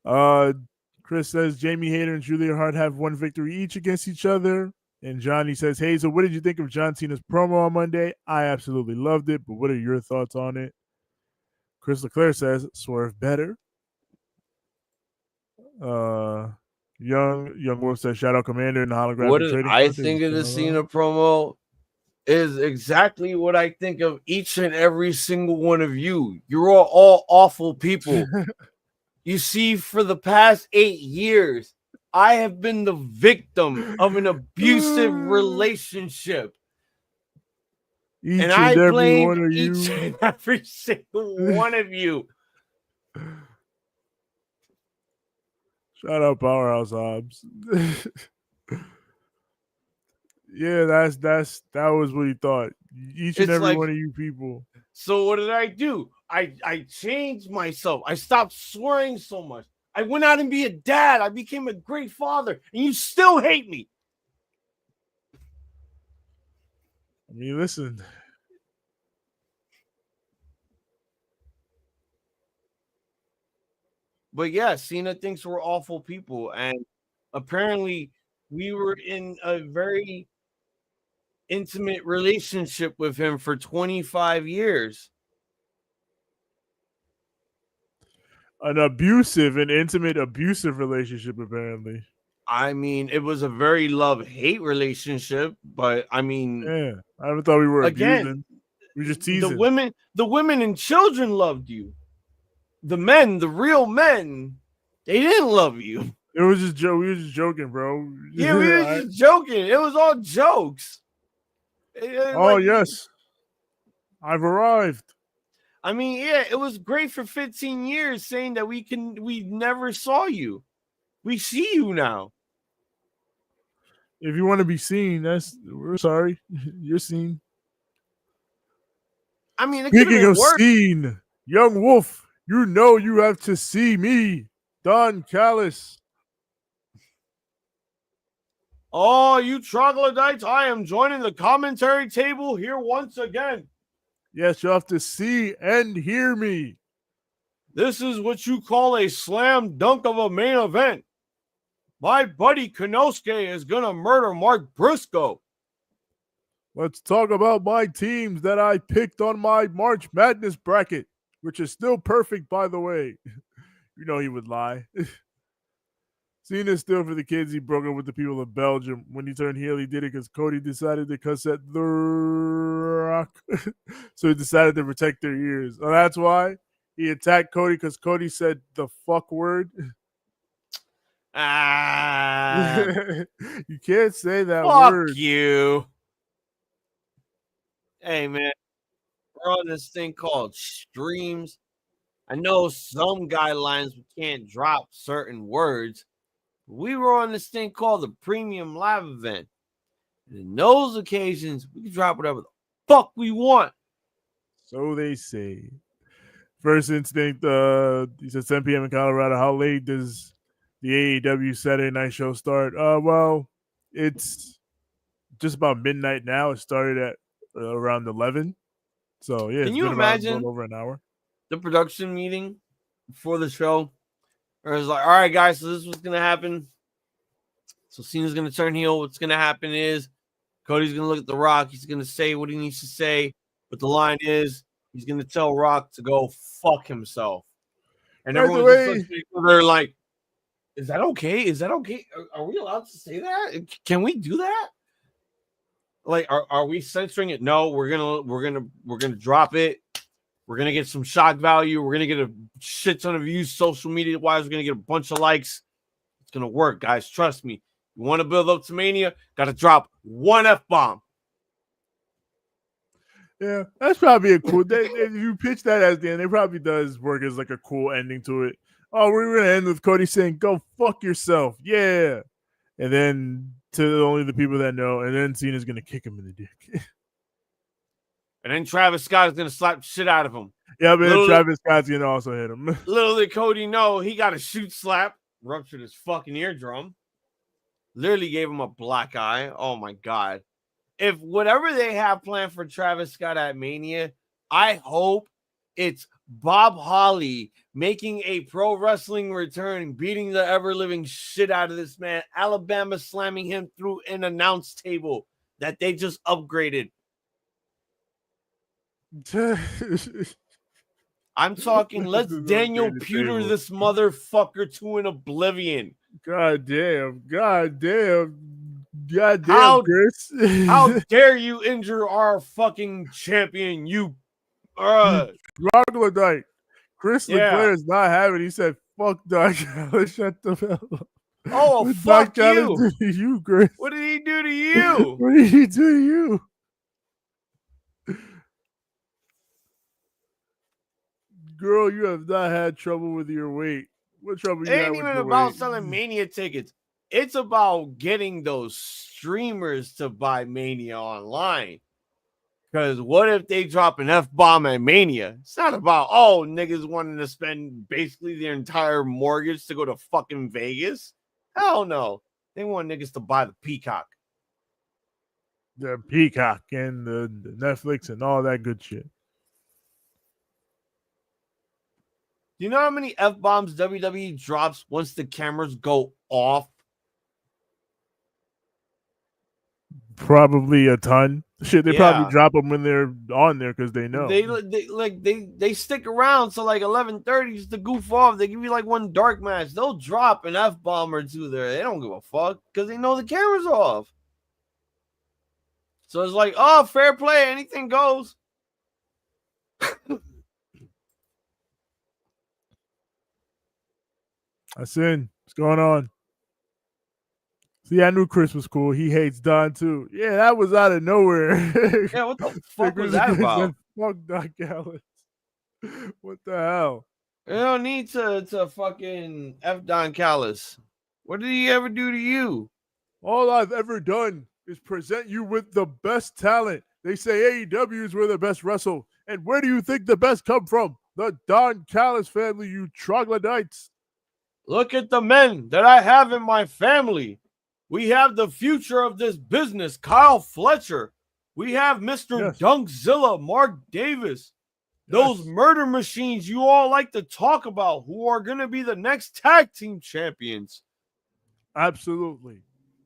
Chris says Jamie Hayter and Julia Hart have one victory each against each other. And Johnny says, Hazel, what did you think of John Cena's promo on Monday? I absolutely loved it, but what are your thoughts on it? Chris Leclerc says, Swerve better. Young Wolf says, shout out Commander and the holographic what did trading. I think of the Cena promo is exactly what I think of each and every single one of you. You're all awful people. You see, for the past 8 years, I have been the victim of an abusive relationship. And I blame each and every single one of you. Shout out Powerhouse Hobbs. Yeah, that was what he thought. Each and every one of you people. So what did I do? I changed myself. I stopped swearing so much. I went out and be a dad. I became a great father, and you still hate me. I mean, listen. But yeah, Cena thinks we're awful people, and apparently we were in a very intimate relationship with him for 25 years. An intimate abusive relationship, apparently. I mean, it was a very love-hate relationship, but I mean, yeah, I never thought we were abusing. We were just teasing. The women and children loved you. The men, the real men, they didn't love you. It was just we were just joking, bro. Yeah, we were just joking. It was all jokes. Yes, I've arrived. I mean, yeah, it was great for 15 years saying that we never saw you. We see you now. If you want to be seen, we're sorry. You're seen. I mean, speaking of seen, Young Wolf, you know you have to see me, Don Callis. Oh, you troglodytes, I am joining the commentary table here once again. Yes, you have to see and hear me. This is what you call a slam dunk of a main event. My buddy Konosuke is going to murder Mark Briscoe. Let's talk about my teams that I picked on my March Madness bracket, which is still perfect, by the way. You know he would lie. Cena's still for the kids. He broke up with the people of Belgium. When he turned heel, he did it because Cody decided to cuss at The Rock. So he decided to protect their ears. So that's why he attacked Cody, because Cody said the fuck word. You can't say that word. Fuck you. Hey, man. We're on this thing called streams. I know some guidelines we can't drop certain words. We were on this thing called the Premium Live event. And in those occasions, we can drop whatever the fuck we want. So they say. First instinct, he said 10 p.m. in Colorado. How late does the AEW Saturday night show start? Well, it's just about midnight now. It started at around 11. So, yeah, Can you imagine over an hour. The production meeting for the show? Or it's like, all right, guys, so this is what's going to happen. So Cena's going to turn heel. What's going to happen is Cody's going to look at The Rock. He's going to say what he needs to say. But the line is, he's going to tell Rock to go fuck himself. And everyone's just looking at each other like, is that okay? Is that okay? Are we allowed to say that? Can we do that? Like, are we censoring it? No, we're gonna drop it. We're gonna get some shock value. We're gonna get a shit ton of views, social media wise. We're gonna get a bunch of likes. It's gonna work, guys. Trust me. You want to build up to Mania? Got to drop one F-bomb. Yeah, that's probably a cool. If you pitch that as the end, it probably does work as like a cool ending to it. Oh, we're gonna end with Cody saying, "Go fuck yourself," yeah, and then to only the people that know, and then Cena's gonna kick him in the dick. And then Travis Scott is gonna slap the shit out of him. Yeah, but then Travis Scott's gonna also hit him. Little did Cody know he got a shoot slap, ruptured his fucking eardrum. Literally gave him a black eye. Oh my god. If whatever they have planned for Travis Scott at Mania, I hope it's Bob Holly making a pro wrestling return, beating the ever-living shit out of this man. Alabama slamming him through an announce table that they just upgraded. I'm talking, let's Daniel Pewter this motherfucker to an oblivion. God damn, Chris. How dare you injure our fucking champion, you troglodyte. Chris Leclerc is not having it. He said, fuck Doc Callis, shut the hell up. Oh, what fuck you. Do to you, Chris? What did he do to you? What did he do to you? Girl, you have not had trouble with your weight. What trouble you had with your weight? It ain't even about selling Mania tickets. It's about getting those streamers to buy Mania online. Because what if they drop an F-bomb at Mania? It's not about, niggas wanting to spend basically their entire mortgage to go to fucking Vegas. Hell no. They want niggas to buy the Peacock. The Peacock and the Netflix and all that good shit. Do you know how many F-bombs WWE drops once the cameras go off? Probably a ton. Shit, they probably drop them when they're on there because they know. They stick around so like 11:30 just to goof off. They give you like one dark match. They'll drop an F-bomb or two there. They don't give a fuck because they know the camera's off. So it's like, fair play. Anything goes. That's in. What's going on? See, I knew Chris was cool. He hates Don too. Yeah, that was out of nowhere. Yeah, what the fuck was that about? Fuck Don Callis. What the hell? You don't need to fucking F Don Callis. What did he ever do to you? All I've ever done is present you with the best talent. They say AEW is where the best wrestle. And where do you think the best come from? The Don Callis family, you troglodytes. Look at the men that I have in my family. We have the future of this business, Kyle Fletcher. We have Mr. Dunkzilla, Mark Davis. Those murder machines you all like to talk about who are going to be the next tag team champions. Absolutely.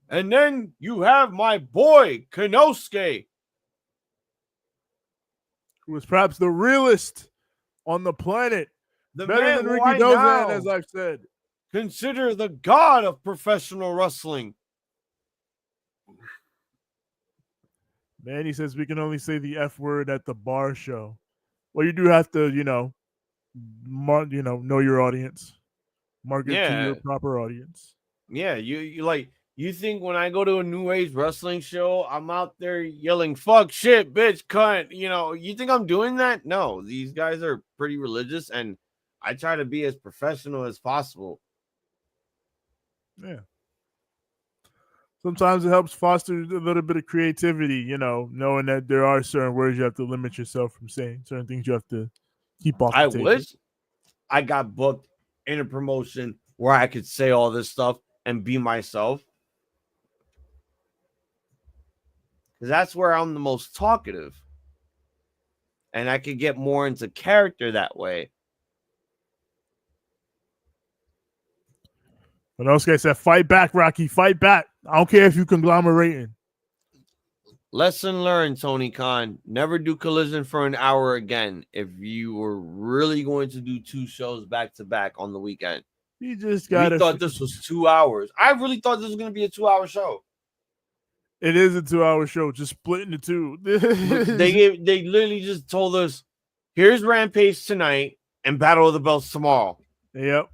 And then you have my boy, Kenosuke. Who is perhaps the realest on the planet. The better man than Ricky Dozan, as I've said. Consider the god of professional wrestling. Man, he says we can only say the F word at the bar show. Well, you do have to, know your audience. Market to your proper audience. Yeah, you think when I go to a new age wrestling show, I'm out there yelling, fuck, shit, bitch, cunt. You think I'm doing that? No, these guys are pretty religious, and I try to be as professional as possible. Yeah. Sometimes it helps foster a little bit of creativity, knowing that there are certain words you have to limit yourself from saying, certain things you have to keep off the table. Wish I got booked in a promotion where I could say all this stuff and be myself. Because that's where I'm the most talkative. And I could get more into character that way. But Inosuke said, fight back, Rocky. Fight back. I don't care if you conglomerating. Lesson learned, Tony Khan. Never do Collision for an hour again if you were really going to do 2 shows back to back on the weekend. You just got We thought this was 2 hours. I really thought this was going to be a 2-hour show. It is a 2-hour show, just split into 2. They literally just told us, here's Rampage tonight and Battle of the Belts tomorrow. Yep.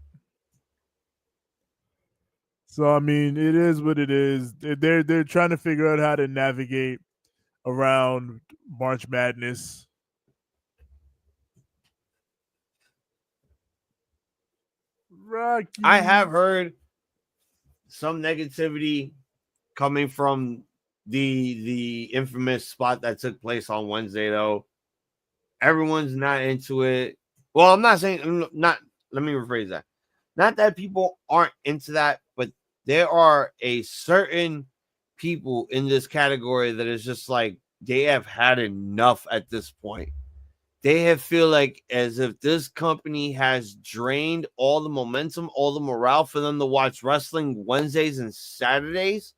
So I mean, it is what it is. They're trying to figure out how to navigate around March Madness. Rocky. I have heard some negativity coming from the infamous spot that took place on Wednesday, though. Everyone's not into it. Well, I'm not saying not. Let me rephrase that. Not that people aren't into that, but there are a certain people in this category that is just like they have had enough at this point. They have feel like as if this company has drained all the momentum, all the morale for them to watch wrestling Wednesdays and Saturdays.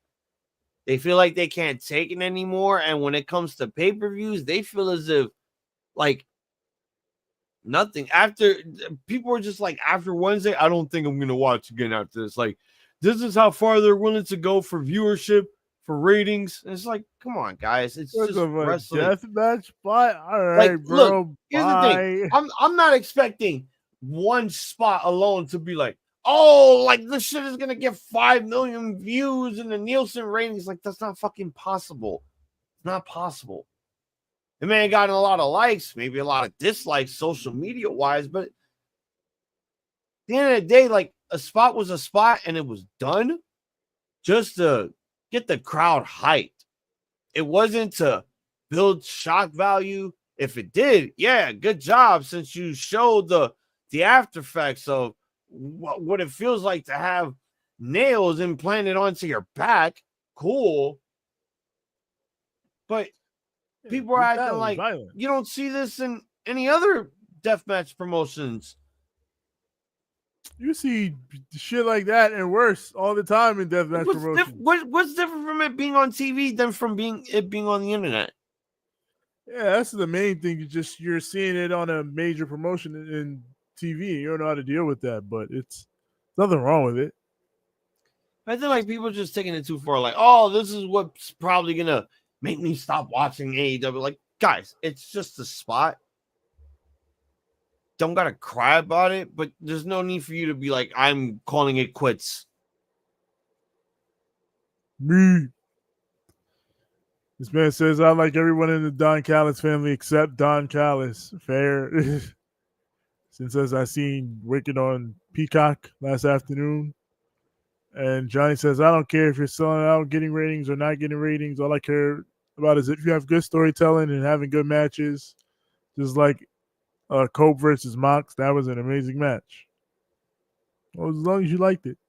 They feel like they can't take it anymore. And when it comes to pay-per-views, they feel as if like nothing after people are just like after Wednesday, I don't think I'm going to watch again after this. Like, this is how far they're willing to go for viewership, for ratings. And it's like, come on, guys. It's just wrestling. Deathmatch spot. All right, like, bro. Look, here's the thing. I'm not expecting one spot alone to be like, oh, like this shit is gonna get 5 million views in the Nielsen ratings. Like, that's not fucking possible. It's not possible. It may have gotten a lot of likes, maybe a lot of dislikes social media wise, but at the end of the day, like a spot was a spot and it was done just to get the crowd hyped. It wasn't to build shock value. If it did, yeah, good job, since you showed the after effects of what it feels like to have nails implanted onto your back. Cool. But people are acting like violent. You don't see this in any other deathmatch promotions. You see shit like that and worse all the time in deathmatch promotions. What's different from it being on TV than from being on the internet? Yeah, that's the main thing. You're seeing it on a major promotion in TV. You don't know how to deal with that, but it's nothing wrong with it. I feel like people are just taking it too far. Like, oh, this is what's probably gonna make me stop watching AEW. Like, guys, it's just a spot. Don't gotta cry about it, but there's no need for you to be like, I'm calling it quits. Me. This man says, I like everyone in the Don Callis family except Don Callis. Fair. Since as I seen Wicked on Peacock last afternoon. And Johnny says, I don't care if you're selling out, getting ratings or not getting ratings. All I care about is if you have good storytelling and having good matches. Just like Cope versus Mox. That was an amazing match. Well, as long as you liked it.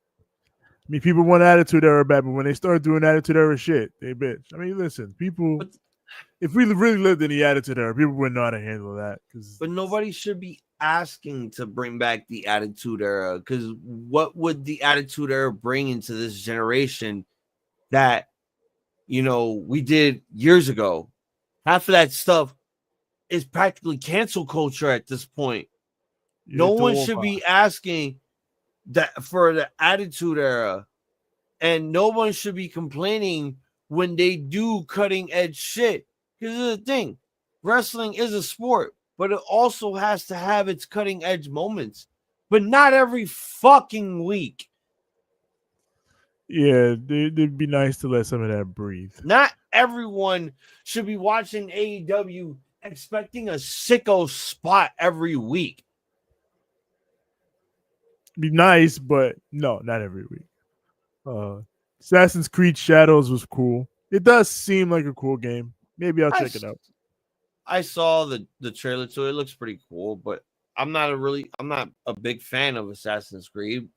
I mean, people want Attitude Era back, but when they start doing Attitude Era shit, they bitch. I mean, listen, people, if we really lived in the Attitude Era, people wouldn't know how to handle that. But nobody should be asking to bring back the Attitude Era, because what would the Attitude Era bring into this generation that, we did years ago? Half of that stuff is practically cancel culture at this point. No one should be asking that for the Attitude Era, and no one should be complaining when they do cutting edge shit. Because here's the thing, wrestling is a sport, but it also has to have its cutting edge moments, but not every fucking week. Yeah, it'd be nice to let some of that breathe. Not everyone should be watching AEW expecting a sicko spot every week. be nice, but no, not every week. Assassin's Creed Shadows was cool. It does seem like a cool game. Maybe I'll check it out. I saw the trailer to it. It looks pretty cool, but I'm not a big fan of Assassin's Creed.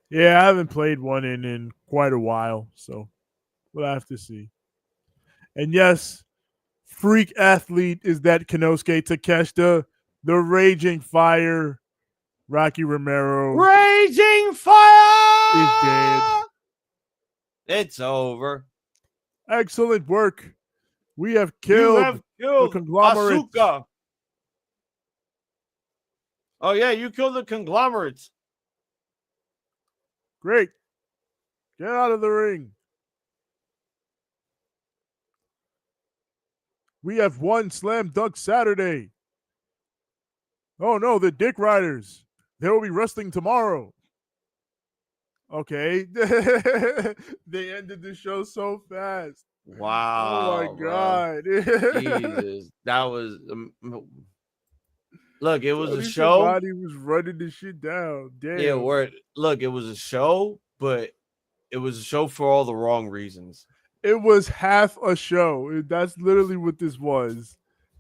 Yeah, I haven't played one in quite a while, so we'll have to see. And yes, freak athlete is that Konosuke Takeshita, the Raging Fire, Rocky Romero. Raging Fire is dead. It's over. Excellent work. We have killed the conglomerate. Asuka. Oh yeah, you killed the conglomerates. Great. Get out of the ring. We have won Slam Dunk Saturday. Oh no, the Dick Riders. They will be wrestling tomorrow. Okay. They ended the show so fast. Wow. Oh my God. Jesus. That was look, it was Tony a show. Schiavone was running the shit down. Damn. Yeah, look, it was a show, but it was a show for all the wrong reasons. It was half a show. That's literally what this was.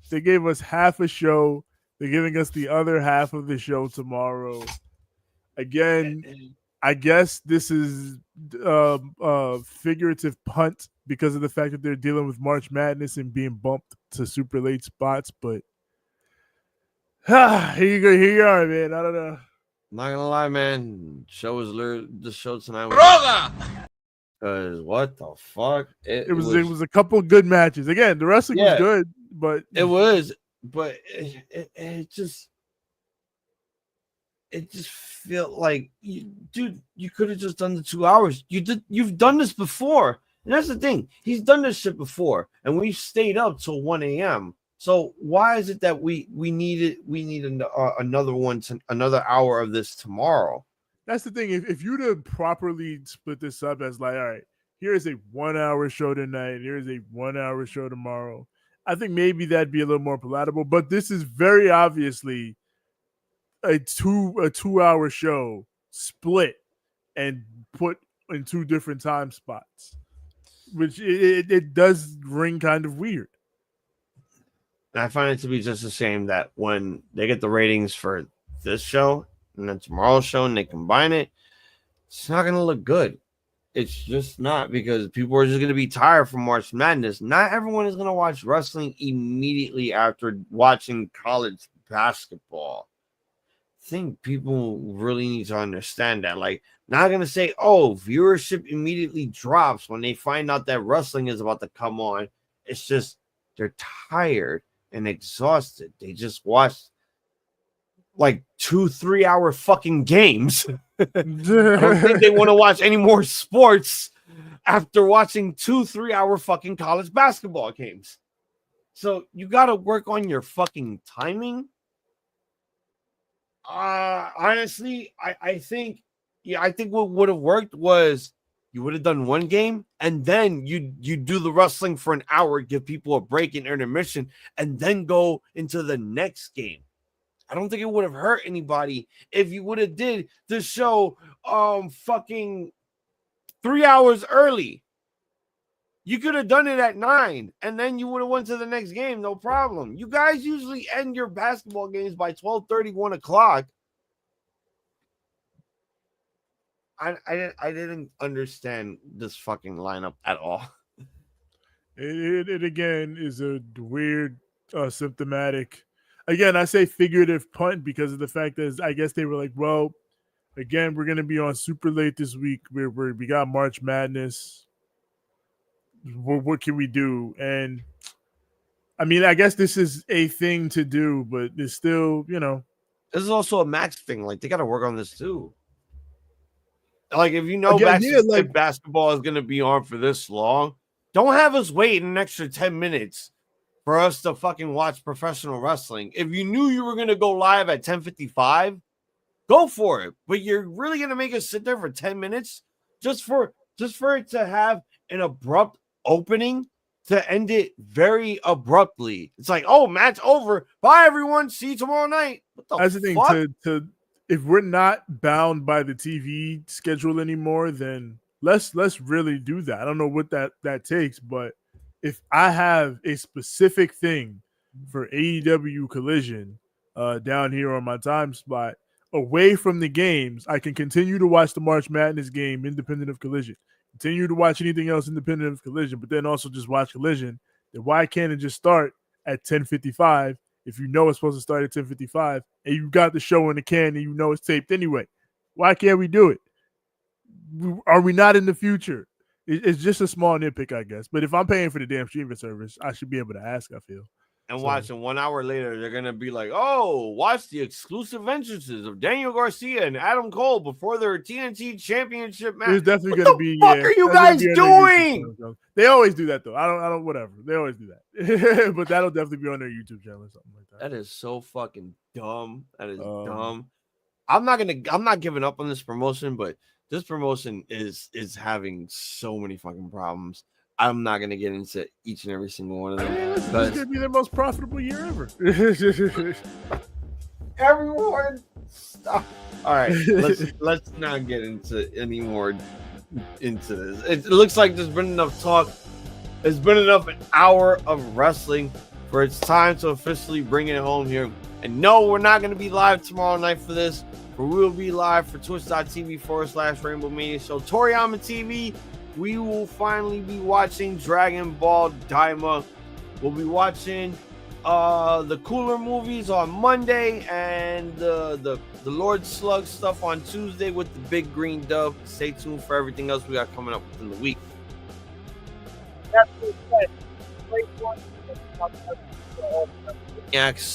They gave us half a show. They're giving us the other half of the show tomorrow. Again, I guess this is figurative punt because of the fact that they're dealing with March Madness and being bumped to super late spots. But here you are, man. I don't know. I'm not gonna lie, man. The show tonight was because what the fuck? It was a couple good matches. Again, the wrestling was good, but it just felt like dude, you could have just done the 2 hours. You've done this before. And that's the thing. He's done this shit before, and we've stayed up till 1 a.m. So why is it that we need another hour of this tomorrow? That's the thing. If you'd have properly split this up as like, all right, here is a 1 hour show tonight, here is a 1 hour show tomorrow, I think maybe that'd be a little more palatable. But this is very obviously a 2 hour show split and put in two different time spots, which it does ring kind of weird. And I find it to be just a shame that when they get the ratings for this show and then tomorrow's show and they combine it, it's not going to look good. It's just not, because people are just going to be tired from March Madness. Not everyone is going to watch wrestling immediately after watching college basketball. I think people really need to understand that. Like, not going to say, oh, viewership immediately drops when they find out that wrestling is about to come on. It's just they're tired and exhausted. They just watched like 2-3 hour fucking games. I don't think they want to watch any more sports after watching 2-3 hour fucking college basketball games. So you got to work on your fucking timing. Honestly, I think what would have worked was you would have done one game and then you do the wrestling for an hour, give people a break in intermission, and then go into the next game. I don't think it would have hurt anybody if you would have did the show fucking 3 hours early. You could have done it at 9 and then you would have went to the next game, no problem. You guys usually end your basketball games by 12:30, 1 o'clock. I didn't understand this fucking lineup at all. It again is a weird symptomatic. Again, I say figurative punt because of the fact that I guess they were like, well, again, we're going to be on super late this week. We got March Madness. What can we do? And I mean, I guess this is a thing to do, but it's still, This is also a Max thing. Like, they got to work on this too. Like, if you know basketball is going to be on for this long, don't have us wait an extra 10 minutes for us to fucking watch professional wrestling. If you knew you were going to go live at 10:55, go for it. But you're really going to make us sit there for 10 minutes just for it to have an abrupt opening to end it very abruptly. It's like, oh, match over. Bye, everyone. See you tomorrow night. What the That's the thing. fuck? To if we're not bound by the TV schedule anymore, then let's really do that. I don't know what that takes, but if I have a specific thing for AEW Collision down here on my time spot away from the games, I can continue to watch the March Madness game independent of Collision. Continue to watch anything else independent of Collision, but then also just watch Collision. Then why can't it just start at 10:55 if you know it's supposed to start at 10:55 and you got the show in the can and you know it's taped anyway? Why can't we do it? Are we not in the future? It's just a small nitpick, I guess. But if I'm paying for the damn streaming service, I should be able to ask, I feel. And watching 1 hour later, they're going to be like, oh, watch the exclusive entrances of Daniel Garcia and Adam Cole before their TNT championship match. There's definitely going to be. What the fuck are you guys doing? They always do that, though. I don't, whatever. They always do that. But that'll definitely be on their YouTube channel or something like that. That is so fucking dumb. That is dumb. I'm not giving up on this promotion, but this promotion is having so many fucking problems. I'm not going to get into each and every single one of them. This is going to be their most profitable year ever. Everyone, stop. All right, let's not get into any more into this. It looks like there's been enough talk. There's been enough an hour of wrestling for it's time to officially bring it home here. And no, we're not going to be live tomorrow night for this, but we will be live for twitch.tv/Ramblemania Show. Toriyama TV. We will finally be watching Dragon Ball Daima. We'll be watching the Cooler movies on Monday and the Lord Slug stuff on Tuesday with the Big Green Dove. Stay tuned for everything else we got coming up within the week.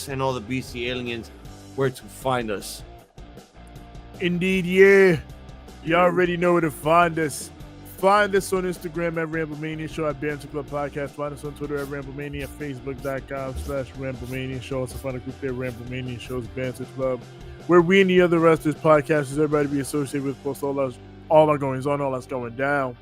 And all the BC aliens, where to find us. Indeed, yeah. You already know where to find us. Find us on Instagram at Ramblemania Show, at Banter Club Podcast. Find us on Twitter at Ramblemania, Facebook.com/Ramblemania Show. Also find a group there, Ramblemania Show's Banter Club, where we and the other wrestlers, podcasters, everybody be associated with, post all our goings on, all that's going down. As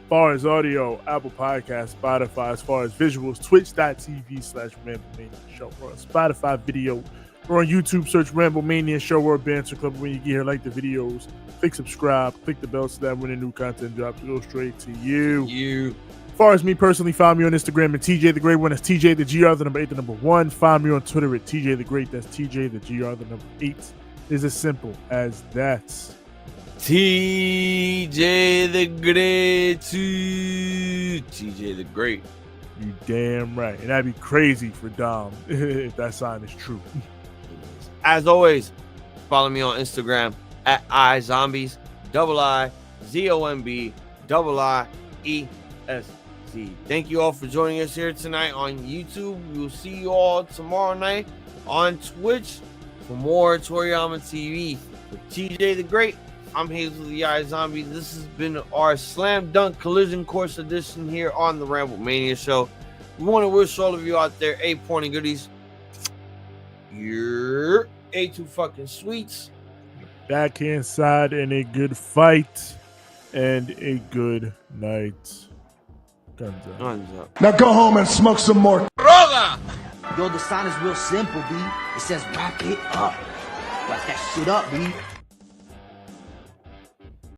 far as audio, Apple Podcasts, Spotify. As far as visuals, Twitch.tv/Ramblemania Show. We're on Spotify video. We're on YouTube, search Ramblemania Show or Banter Club. When you get here, like the videos, click subscribe, click the bell so that when a new content drops, it goes straight to you. As far as me personally, find me on Instagram at TJ the Great One. That's TJ the GR, the number 8, the number 1. Find me on Twitter at TJ the Great. That's TJ the GR, the number 8. It's as simple as that. TJ the Great. TJ the Great. You damn right. And that'd be crazy for Dom if that sign is true. As always, follow me on Instagram at iZombies, IZOMB, IIESC. Thank you all for joining us here tonight on YouTube. We'll see you all tomorrow night on Twitch for more Toriyama TV. With TJ the Great, I'm Hazel the iZombie. This has been our Slam Dunk Collision Course edition here on the Ramblemania Show. We want to wish all of you out there A-Porn and goodies. You're A2 fucking sweets. Backhand side and a good fight and a good night. Guns up. Guns up. Now go home and smoke some more. Brother! Yo, the sign is real simple, B. It says wrap it up. Wrap that shit up, B.